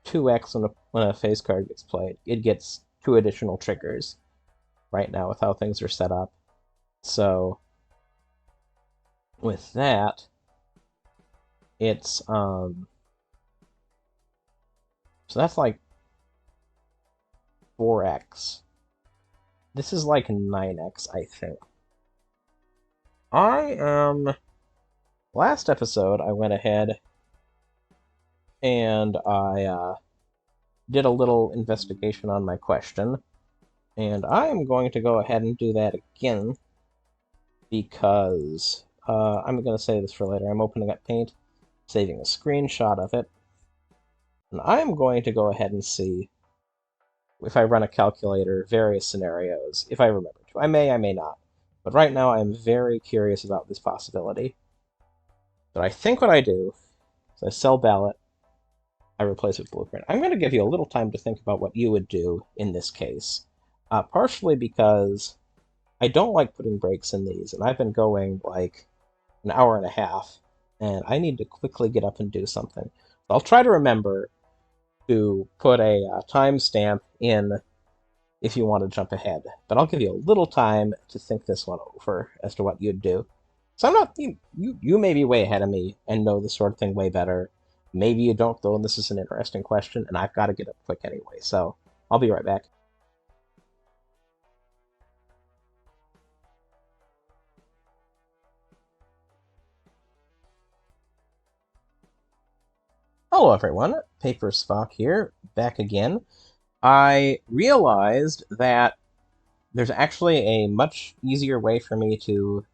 2x when a face card gets played, it gets 2 additional triggers right now with how things are set up. So with that, it's so that's like 4x. This is like 9x, I think. Last episode, I went ahead and I did a little investigation on my question, and I am going to go ahead and do that again because I'm going to save this for later. I'm opening up Paint, saving a screenshot of it, and I'm going to go ahead and see if I run a calculator, various scenarios, if I remember to. I may not. But right now, I'm very curious about this possibility. But I think what I do is I sell Ballot, I replace it with Blueprint. I'm going to give you a little time to think about what you would do in this case. Partially because I don't like putting breaks in these, and I've been going like an hour and a half, and I need to quickly get up and do something. So I'll try to remember to put a timestamp in if you want to jump ahead. But I'll give you a little time to think this one over as to what you'd do. So I'm not you may be way ahead of me and know this sort of thing way better. Maybe you don't though, and this is an interesting question, and I've got to get up quick anyway. So I'll be right back. Hello everyone, PaperSpock here, back again. I realized that there's actually a much easier way for me to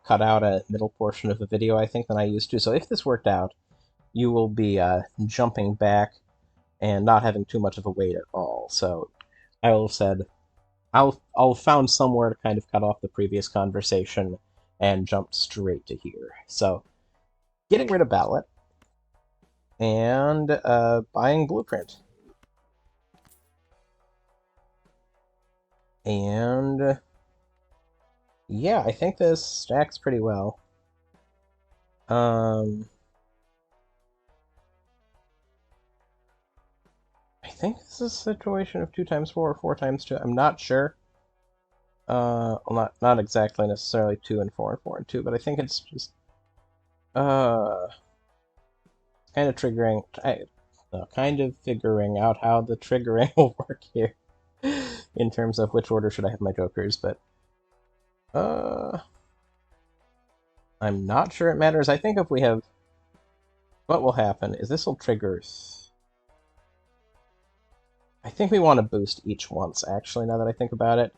cut out a middle portion of the video, I think, than I used to. So if this worked out, you will be jumping back and not having too much of a wait at all. So I will have said, I'll found somewhere to kind of cut off the previous conversation and jumped straight to here. So getting rid of Ballot and buying Blueprint. And yeah, I think this stacks pretty well. I think this is a situation of 2 times 4 or 4 times 2. I'm not sure. Well, not exactly necessarily 2 and 4 and 4 and 2, but I think it's just kind of triggering. Kind of figuring out how the triggering will work here in terms of which order should I have my jokers, but I'm not sure it matters. I think if we have, what will happen is this will trigger. I think we want to boost each once, actually, now that I think about it,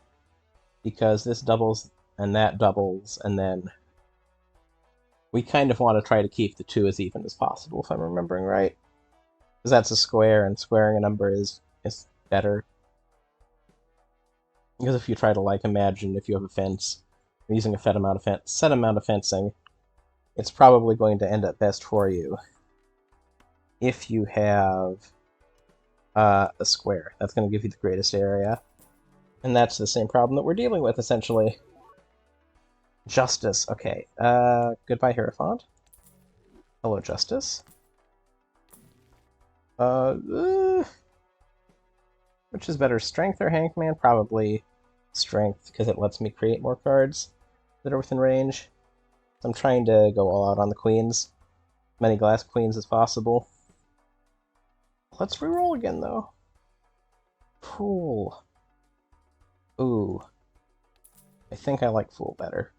because this doubles and that doubles, and then we kind of want to try to keep the 2 as even as possible, if I'm remembering right. Because that's a square, and squaring a number is better. Because if you try to, like, imagine if you have a fence, using a set amount of fencing, it's probably going to end up best for you if you have a square. That's going to give you the greatest area. And that's the same problem that we're dealing with, essentially. Justice. Okay. Goodbye, Hierophant. Hello, Justice. Which is better, Strength or Hangman? Probably Strength, because it lets me create more cards that are within range. So I'm trying to go all out on the queens. Many glass queens as possible. Let's reroll again, though. Fool. Ooh. I think I like Fool better.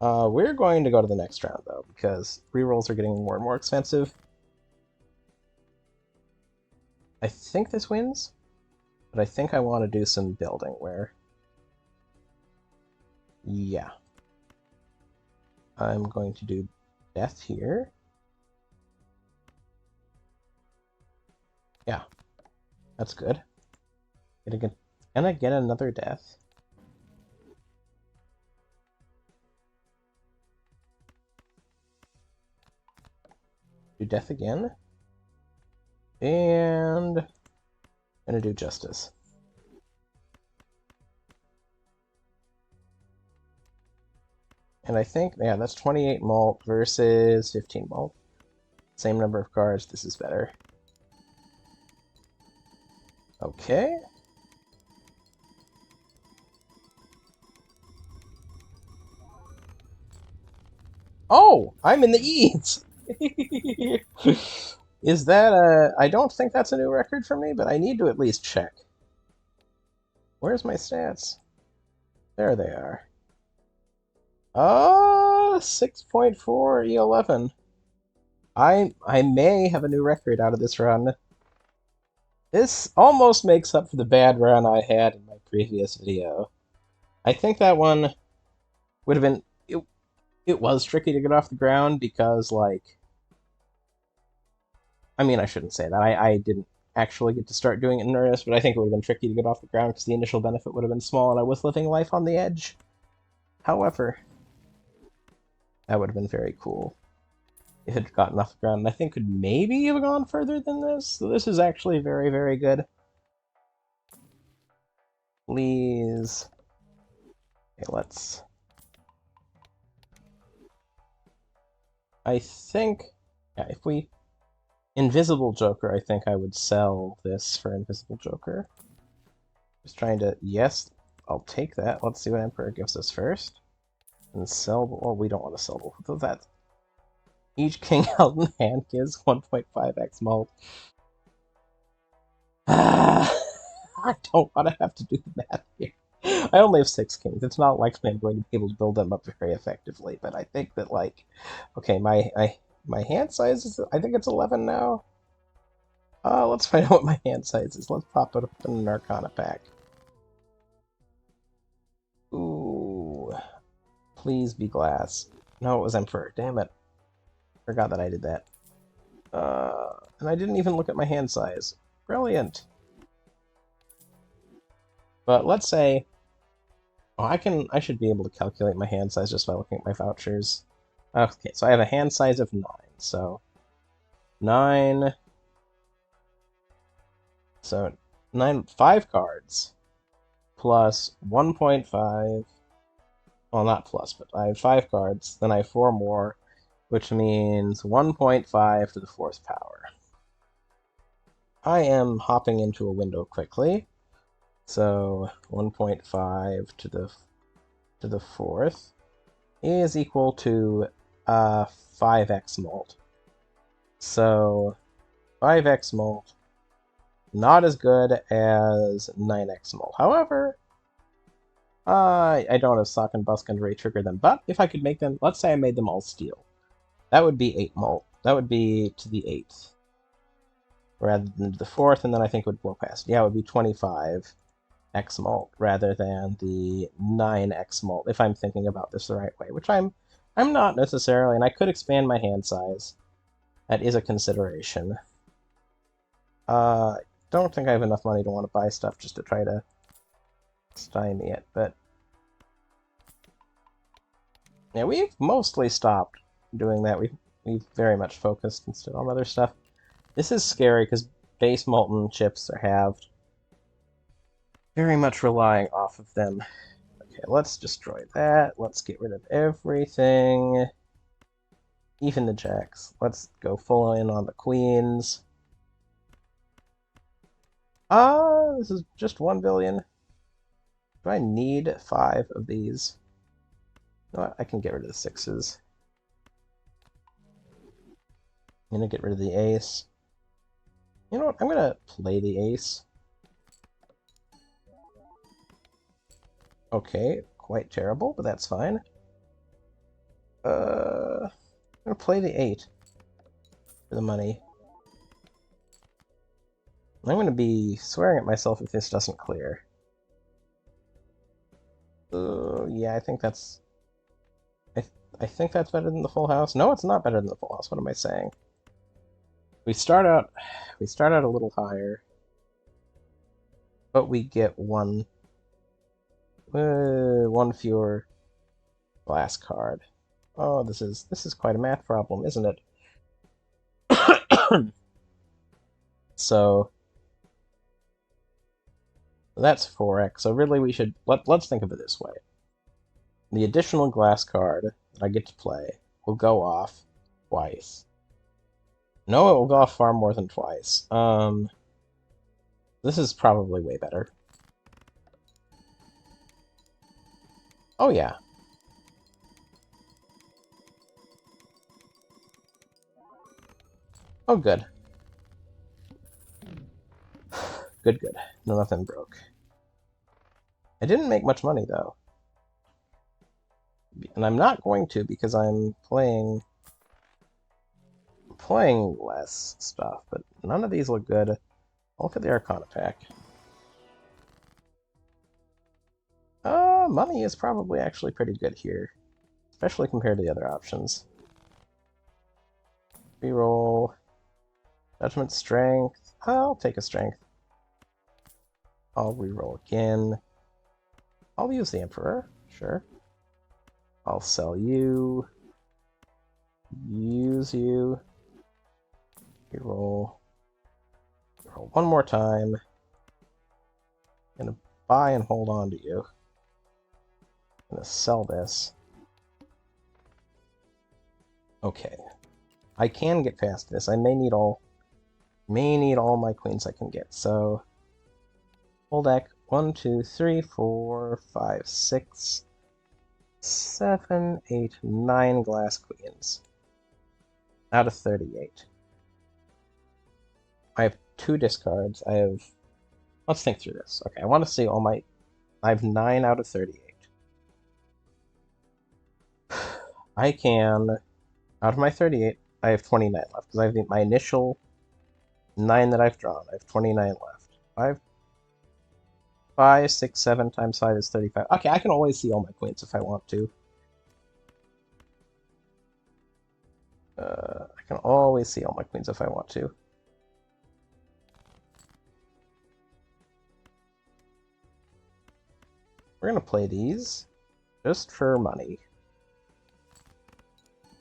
We're going to go to the next round, though, because rerolls are getting more and more expensive. I think this wins, but I think I want to do some building where... Yeah. I'm going to do death here. Yeah. That's good. Can I get another death? Do death again. And I'm gonna do justice. And I think, yeah, that's 28 malt versus 15 malt. Same number of cards, this is better. Okay. Oh! I'm in the E's! Is that a... I don't think that's a new record for me, but I need to at least check. Where's my stats? There they are. 6.4 E11. I may have a new record out of this run. This almost makes up for the bad run I had in my previous video. I think that one would have been... It was tricky to get off the ground because, like... I mean, I shouldn't say that. I didn't actually get to start doing it in earnest, but I think it would have been tricky to get off the ground because the initial benefit would have been small and I was living life on the edge. However, that would have been very cool if it had gotten off the ground, and I think could maybe have gone further than this. So this is actually very, very good. Please. Okay, let's... I think... Yeah, if we... Invisible Joker, I think I would sell this for Invisible Joker. Just trying to... Yes, I'll take that. Let's see what Emperor gives us first. And sell... Well, we don't want to sell both of that. Each king held in hand gives 1.5x mult. I don't want to have to do the math here. I only have 6 kings. It's not likely I'm going to be able to build them up very effectively, but I think that, like... Okay, my hand size is... I think it's 11 now. Let's find out what my hand size is. Let's pop it up in an Arcana pack. Ooh. Please be glass. No, it was Emperor. Damn it. Forgot that I did that. And I didn't even look at my hand size. Brilliant. But let's say... Oh, I should be able to calculate my hand size just by looking at my vouchers. Okay, so I have a hand size of 9, so... 9... So, 5 cards. Plus 1.5... Well, not plus, but I have 5 cards, then I have 4 more, which means 1.5 to the 4th power. I am hopping into a window quickly. So 1.5 to the 4th is equal to 5x mult. So 5x mult, not as good as 9x mult. However, I don't have Sock and Busk and Ray trigger them, but if I could make them, let's say I made them all steel, that would be 8 mult. That would be to the 8th rather than to the 4th, and then I think it would blow past. Yeah, it would be 25 x mult rather than the 9x mult, if I'm thinking about this the right way, which I'm not necessarily, and I could expand my hand size. That is a consideration. Don't think I have enough money to want to buy stuff just to try to stymie it, but Yeah, we've mostly stopped doing that. We've very much focused instead on other stuff. This is scary because base molten chips are halved. Very much relying off of them. Okay, let's destroy that. Let's get rid of everything. Even the jacks. Let's go full in on the queens. This is just 1 billion. Do I need 5 of these? You know what? I can get rid of the 6s. I'm gonna get rid of the ace. You know what? I'm gonna play the ace. Okay, quite terrible, but that's fine. I'm gonna play the 8 for the money. I'm gonna be swearing at myself if this doesn't clear. Yeah, I think that's... I think that's better than the full house. No, it's not better than the full house. What am I saying? We start out a little higher, but we get one fewer glass card. Oh, this is quite a math problem, isn't it? So that's 4x. So really we should let's think of it this way. The additional glass card that I get to play will go off twice. No, it will go off far more than twice. This is probably way better. Oh yeah. Oh good. Good, good. No, nothing broke. I didn't make much money though. And I'm not going to because I'm playing less stuff, but none of these look good. I'll look at the Arcana pack. Money is probably actually pretty good here, especially compared to the other options. Reroll. Judgment, Strength. I'll take a Strength. I'll reroll again. I'll use the Emperor, sure. I'll sell you. Use you. Reroll. Reroll one more time. Gonna buy and hold on to you. Gonna sell this. Okay. I can get past this. I may need all my queens I can get. So full deck 1, 2, 3, 4, 5, 6, 7, 8, 9 glass queens. Out of 38. I have 2 discards. Let's think through this. Okay, I want to see all my... I have 9 out of 38. I can... Out of my 38, I have 29 left, because I have my initial 9 that I've drawn. I have 29 left. 5, 6, 7 times 5 is 35. Okay, I can always see all my queens if I want to. I can always see all my queens if I want to. We're going to play these just for money.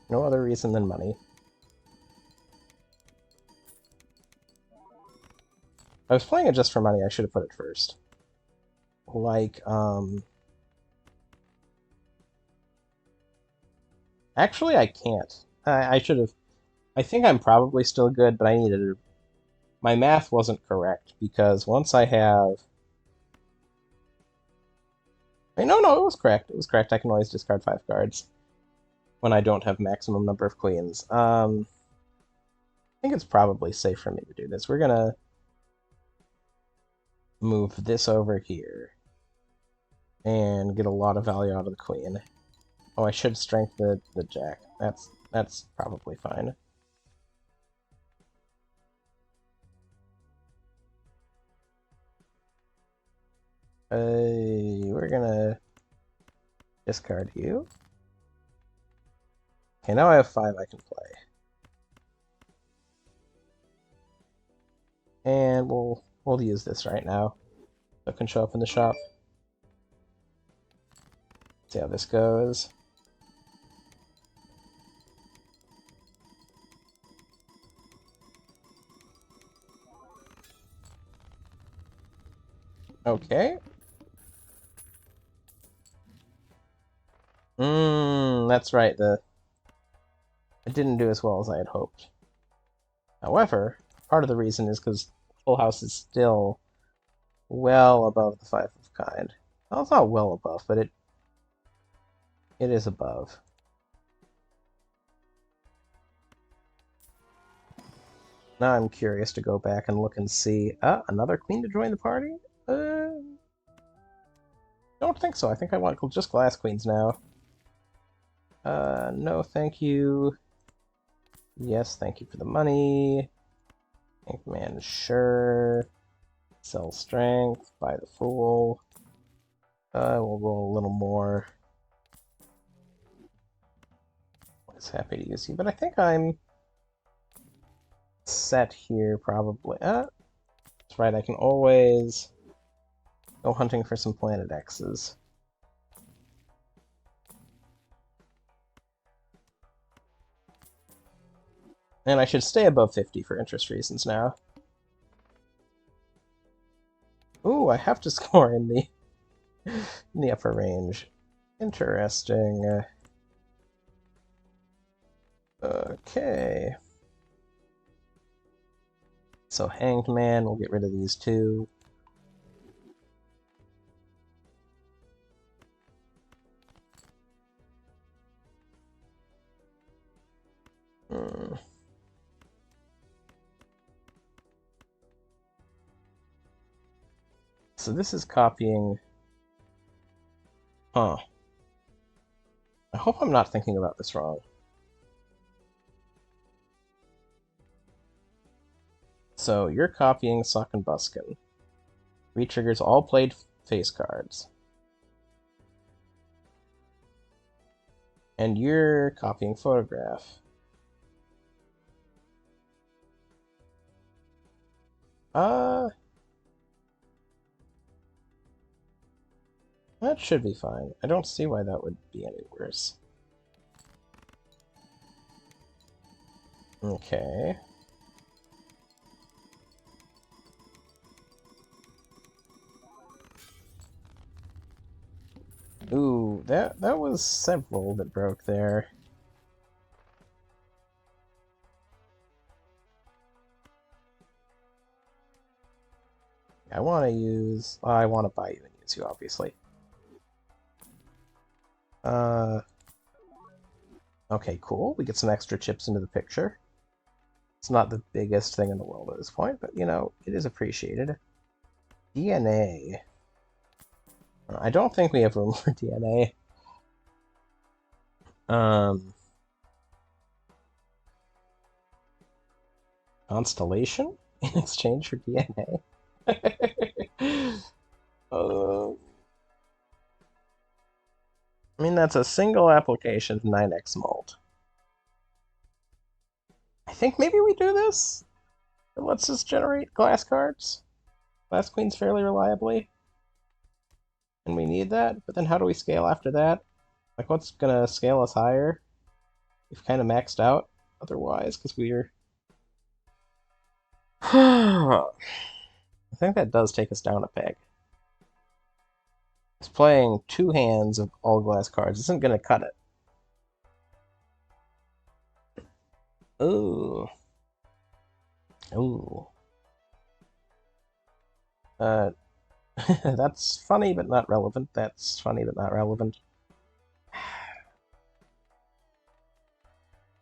No other reason than money. If I was playing it just for money, I should have put it first. Like, Actually, I can't. I should have... I think I'm probably still good, but I needed to... My math wasn't correct, because once I have... No, it was correct. It was correct. I can always discard 5 cards when I don't have maximum number of queens. I think it's probably safe for me to do this. We're gonna move this over here and get a lot of value out of the queen. Oh, I should strengthen the jack. That's probably fine. We're gonna discard you. Okay, now I have 5 I can play. And we'll use this right now. So it can show up in the shop. See how this goes. Okay. That's right. It didn't do as well as I had hoped. However, part of the reason is because Full House is still well above the five of kind. Well, it's not well above, but it is above. Now I'm curious to go back and look and see. Another queen to join the party? Don't think so. I think I want just glass queens now. No, thank you. Yes, thank you for the money. Man, sure. Sell strength. Buy the fool. We'll roll a little more. Always happy to use you, but I think I'm set here, probably. That's right, I can always go hunting for some Planet X's. And I should stay above 50 for interest reasons now. Ooh, I have to score in the upper range. Interesting. Okay. So Hanged Man, we'll get rid of these two. So this is copying... Huh. I hope I'm not thinking about this wrong. So you're copying Suck and Buskin. Retriggers all played face cards. And you're copying Photograph. That should be fine. I don't see why that would be any worse. Okay. Ooh, that was several that broke there. I want to use... I want to buy you and use you, obviously. Okay, cool. We get some extra chips into the picture. It's not the biggest thing in the world at this point, but, you know, it is appreciated. DNA. I don't think we have room for DNA. Constellation in exchange for DNA? I mean, that's a single application of 9x mult. I think maybe we do this. It lets us generate glass cards. Glass queens fairly reliably. And we need that, but then how do we scale after that? Like, what's gonna scale us higher? We've kind of maxed out otherwise, because we're... I think that does take us down a peg. Because playing two hands of all glass cards isn't gonna cut it. Ooh. Ooh. That's funny but not relevant. That's funny but not relevant.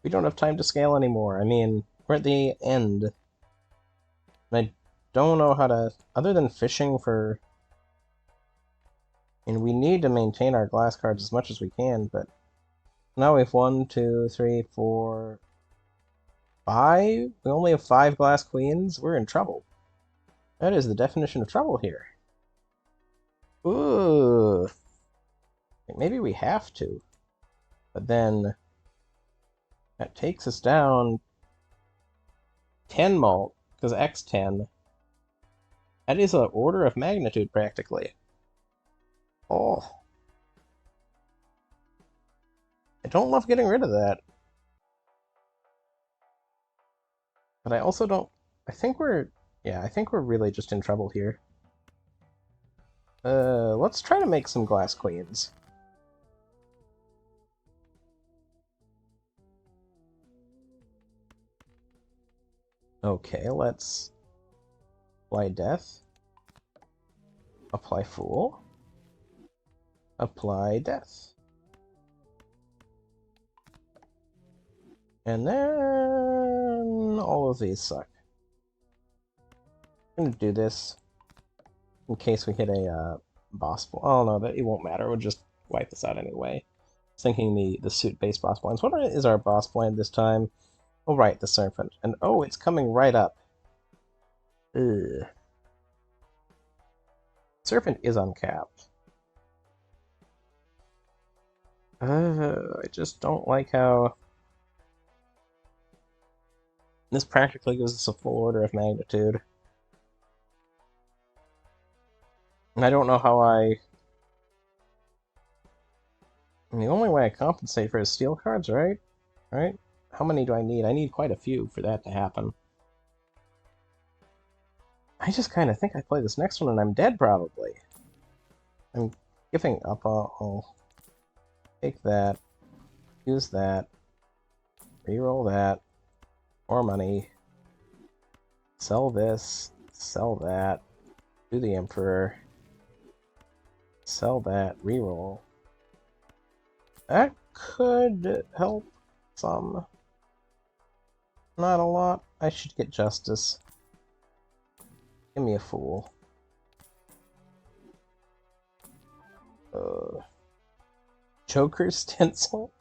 We don't have time to scale anymore. I mean, we're at the end. And I don't know how to... Other than fishing for... I mean, we need to maintain our glass cards as much as we can, but... Now we have 1, 2, 3, 4... 5? We only have 5 glass queens? We're in trouble. That is the definition of trouble here. Ooh. Maybe we have to. But then... That takes us down 10 mult, because X10. That is an order of magnitude, practically. Oh. I don't love getting rid of that. But I also don't... I think we're... Yeah, I think we're really just in trouble here. Let's try to make some glass queens. Okay, let's apply death. Apply fool. Apply death. And then all of these suck. I'm gonna do this in case we hit a boss. Oh no, that it won't matter. We'll just wipe this out anyway. I was thinking the suit-based boss blinds. What is our boss blind this time? Oh right, the serpent. And oh, it's coming right up. Ugh. Serpent is uncapped. I just don't like how this practically gives us a full order of magnitude. And I don't know how the only way I compensate for is steal cards, right? Right? How many do I need? I need quite a few for that to happen. I just kind of think I play this next one and I'm dead, probably. I'm giving up. I'll take that, use that, reroll that, more money, sell this, sell that, do the Emperor, sell that, reroll. That could help some. Not a lot. I should get justice. Give me a fool. Joker stencil?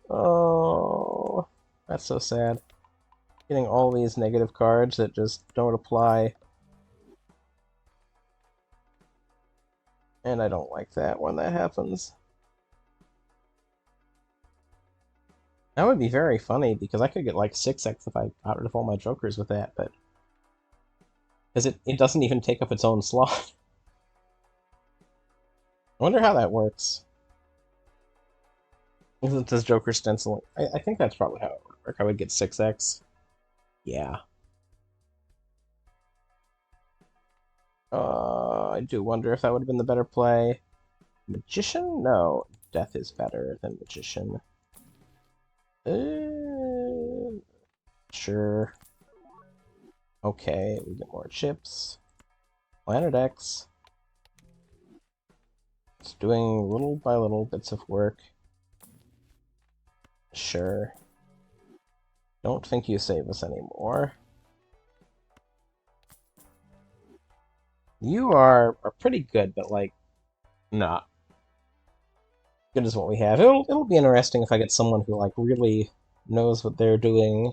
Oh, that's so sad. Getting all these negative cards that just don't apply. And I don't like that when that happens. That would be very funny, because I could get like 6x if I got rid of all my jokers with that, but... Because it doesn't even take up its own slot. I wonder how that works. Isn't this Joker stencil? I think that's probably how it would work. I would get 6x. Yeah. I do wonder if that would have been the better play. Magician? No. Death is better than Magician. Sure. Okay, we get more chips. Planet X. It's doing little by little bits of work. Sure. Don't think you save us anymore. You are pretty good, but like, not good as what we have. It'll be interesting if I get someone who like really knows what they're doing,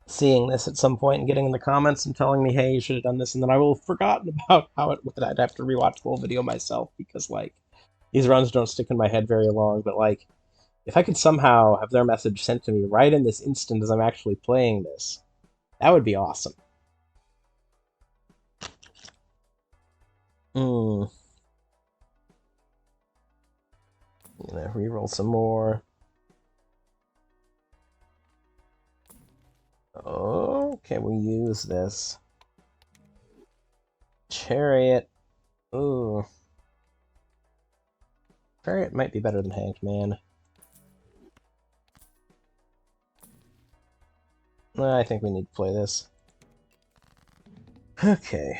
seeing this at some point and getting in the comments and telling me, hey, you should have done this, and then I will have forgotten about how it would. I'd have to rewatch the whole video myself, because like these runs don't stick in my head very long, but like if I could somehow have their message sent to me right in this instant as I'm actually playing this, that would be awesome. Gonna reroll some more. Okay, we use this. Chariot. Ooh. Chariot might be better than Hanged Man. I think we need to play this. Okay.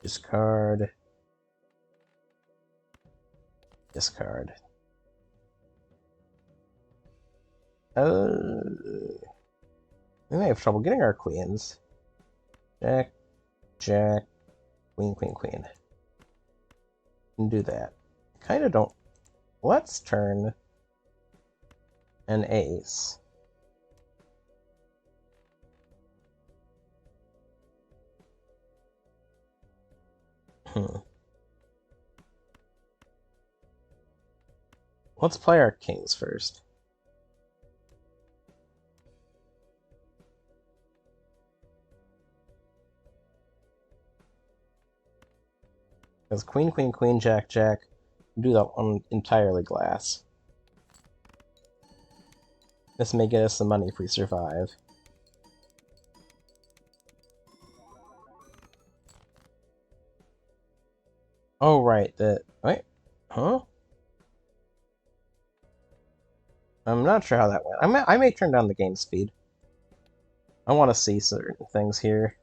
Discard. Discard. We may have trouble getting our queens. Jack, Jack, Queen, Queen, Queen. Can do that. Kinda don't. Let's turn an ace. Let's play our kings first. Because Queen, Queen, Queen, Jack, Jack, do that on entirely glass. This may get us some money if we survive. Oh, right, wait, huh? I'm not sure how that went. I may turn down the game speed. I want to see certain things here.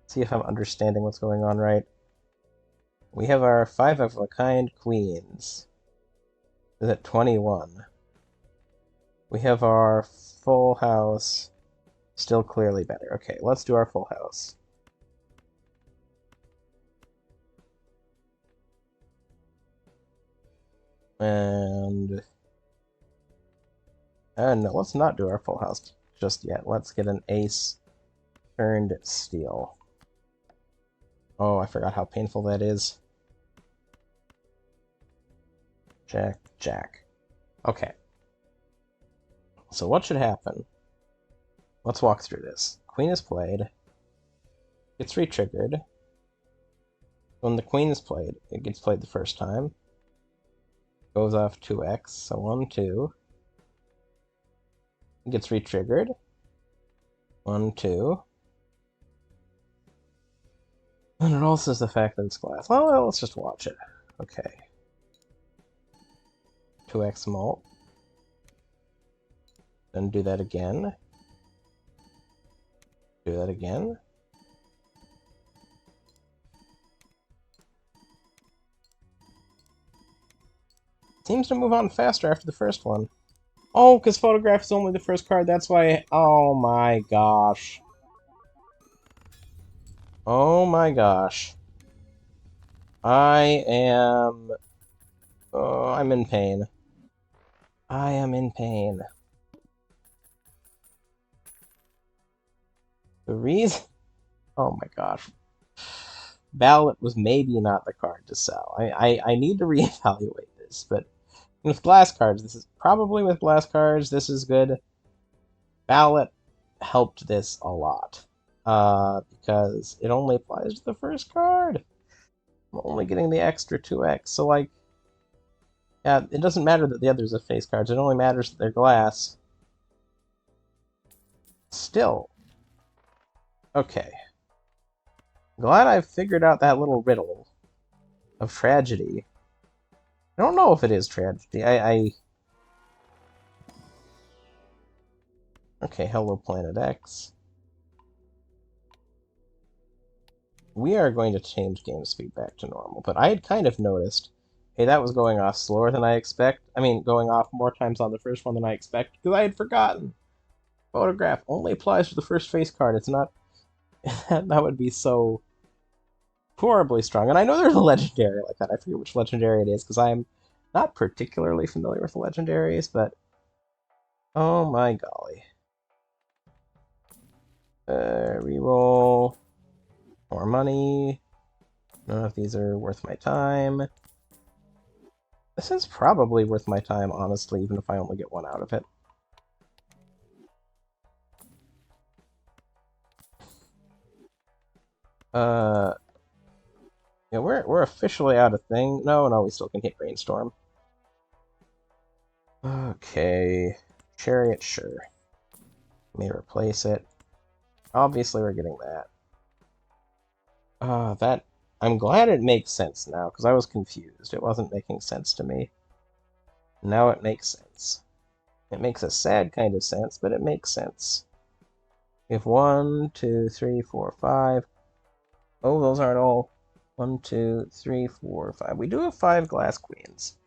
See if I'm understanding what's going on right. We have our 5 of a kind queens. Is it 21? We have our full house. Still clearly better. Okay, let's do our full house. And... no, let's not do our full house just yet. Let's get an ace turned steal. Oh, I forgot how painful that is. Jack, Jack. Okay. So what should happen? Let's walk through this. Queen is played. Gets re-triggered. When the queen is played, it gets played the first time. Goes off 2x, so 1, 2. It gets re-triggered. 1, 2. And it also is the fact that it's glass. Well, let's just watch it. Okay. 2x mult. Then do that again. Do that again. Seems to move on faster after the first one. Oh, because photograph is only the first card, that's why... Oh my gosh. Oh my gosh. I am... Oh, I'm in pain. I am in pain. The reason... Oh my gosh. Ballot was maybe not the card to sell. I need to reevaluate this, but with glass cards, this is probably with glass cards, this is good. Ballot helped this a lot. Because it only applies to the first card. I'm only getting the extra 2x, so like... Yeah, it doesn't matter that the others are face cards, it only matters that they're glass. Still. Okay. Glad I've figured out that little riddle of tragedy. I don't know if it is tragedy. Okay, hello, Planet X. We are going to change game speed back to normal, but I had kind of noticed, hey, that was going off slower than I expect. I mean, going off more times on the first one than I expect, because I had forgotten. Photograph only applies to the first face card. It's not... that would be so horribly strong. And I know there's a legendary like that. I forget which legendary it is, because I'm not particularly familiar with the legendaries, but... Oh my golly. Reroll. More money. None of these are worth my time. This is probably worth my time, honestly, even if I only get one out of it. Yeah, we're officially out of thing. No, we still can hit Brainstorm. Okay. Chariot, sure. May replace it. Obviously, we're getting that. That... I'm glad it makes sense now, because I was confused. It wasn't making sense to me. Now it makes sense. It makes a sad kind of sense, but it makes sense. We have 1, 2, 3, 4, 5. Oh, those aren't all. 1, 2, 3, 4, 5. We do have 5 glass queens.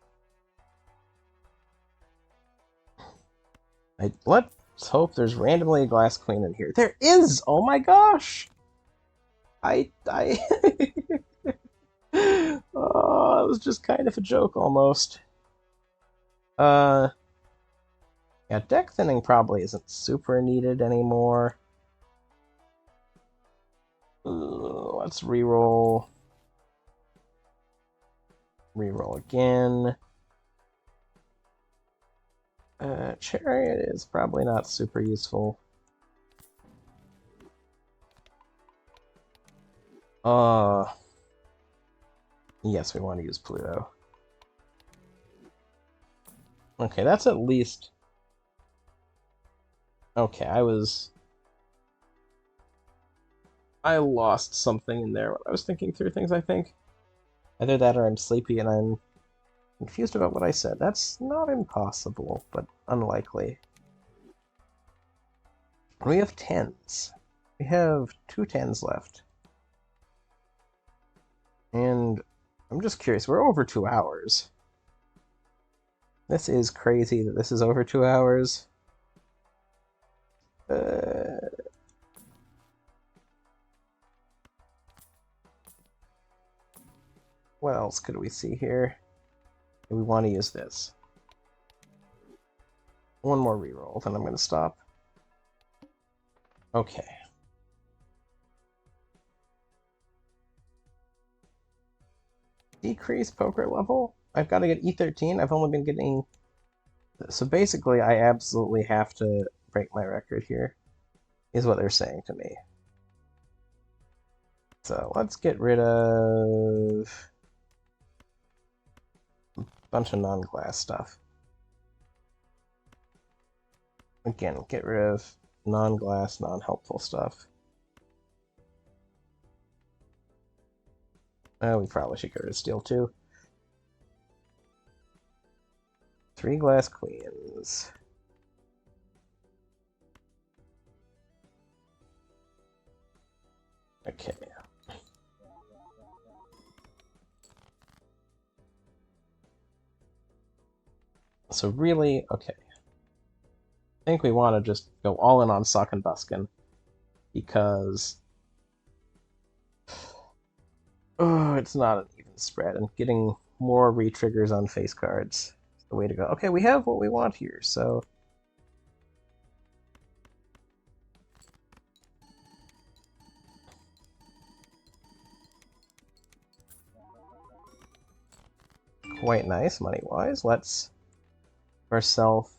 Let's hope there's randomly a glass queen in here. There is! Oh my gosh! I oh, it was just kind of a joke, almost. Yeah, deck thinning probably isn't super needed anymore. Let's reroll. Reroll again. Chariot is probably not super useful. Yes, we want to use Pluto. Okay, that's at least... Okay, I was... I lost something in there when I was thinking through things, I think. Either that or I'm sleepy and I'm confused about what I said. That's not impossible, but unlikely. We have 10s. We have 2 10s left. And I'm just curious, we're over 2 hours. This is crazy that this is over 2 hours. What else could we see here? We want to use this. One more reroll, then I'm going to stop. Okay. Decrease poker level? I've got to get E13. I've only been getting... So basically, I absolutely have to break my record here, is what they're saying to me. So let's get rid of a bunch of non-glass stuff. Again, get rid of non-glass, non-helpful stuff. We probably should get rid of steel too. 3 glass queens. Okay. So really, okay. I think we want to just go all in on Suck and Buskin, because it's not an even spread, and getting more re-triggers on face cards is the way to go. Okay, we have what we want here, so... Quite nice, money-wise. Let's... ourself...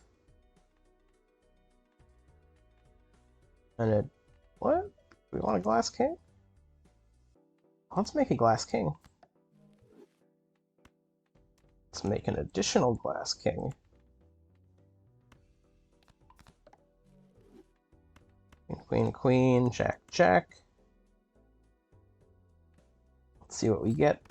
And a... What? We want a Glass King? Let's make a Glass King. Let's make an additional Glass King. Queen, queen, jack, jack. Let's see what we get.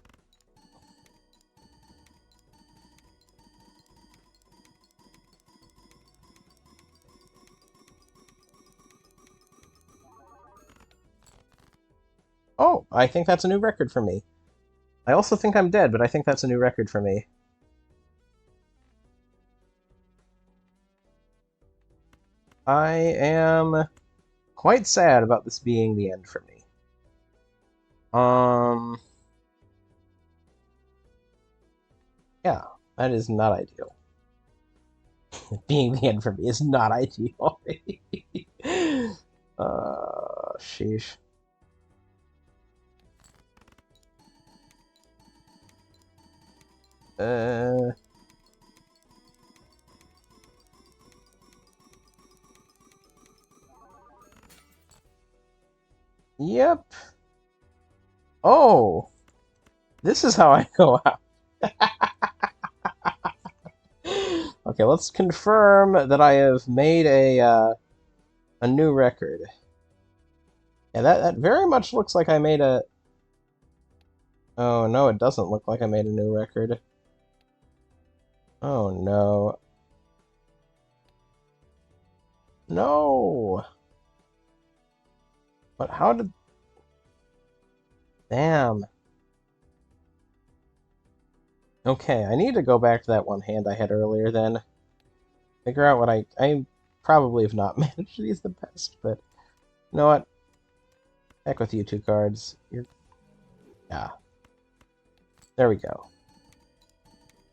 Oh, I think that's a new record for me. I also think I'm dead, but I think that's a new record for me. I am quite sad about this being the end for me. Yeah, that is not ideal. Being the end for me is not ideal. Sheesh. Yep. Oh, this is how I go out. Okay, let's confirm that I have made a new record. Yeah, that very much looks like I made a... Oh, no, it doesn't look like I made a new record. Oh, no. No! But how did... Damn. Okay, I need to go back to that one hand I had earlier then. Figure out what I probably have not managed these the best, but... You know what? Heck with you 2 cards. Yeah. There we go.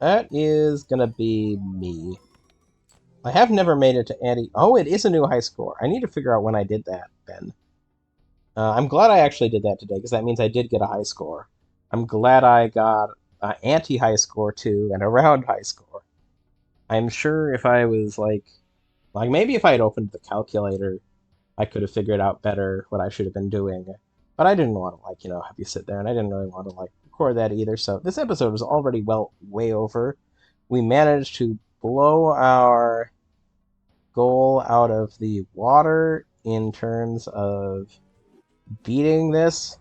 That is gonna be me. I have never made it to Anti... Oh, it is a new high score. I need to figure out when I did that, then. I'm glad I actually did that today, because that means I did get a high score. I'm glad I got anti-high score, too, and around high score. I'm sure if I was, like, maybe if I had opened the calculator, I could have figured out better what I should have been doing. But I didn't want to, have you sit there, and I didn't really want to, record that either. So this episode was already, way over. We managed to blow our goal out of the water in terms of beating this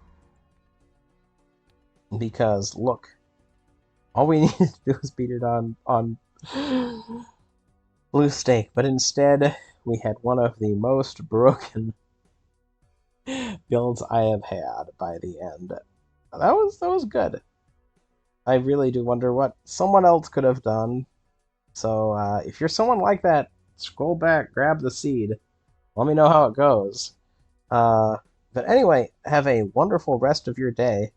because, look, all we needed to do was beat it on blue stake, but instead we had one of the most broken builds I have had by the end. That was good. I really do wonder what someone else could have done. So if you're someone like that, scroll back, grab the seed. Let me know how it goes. Uh, but anyway, have a wonderful rest of your day.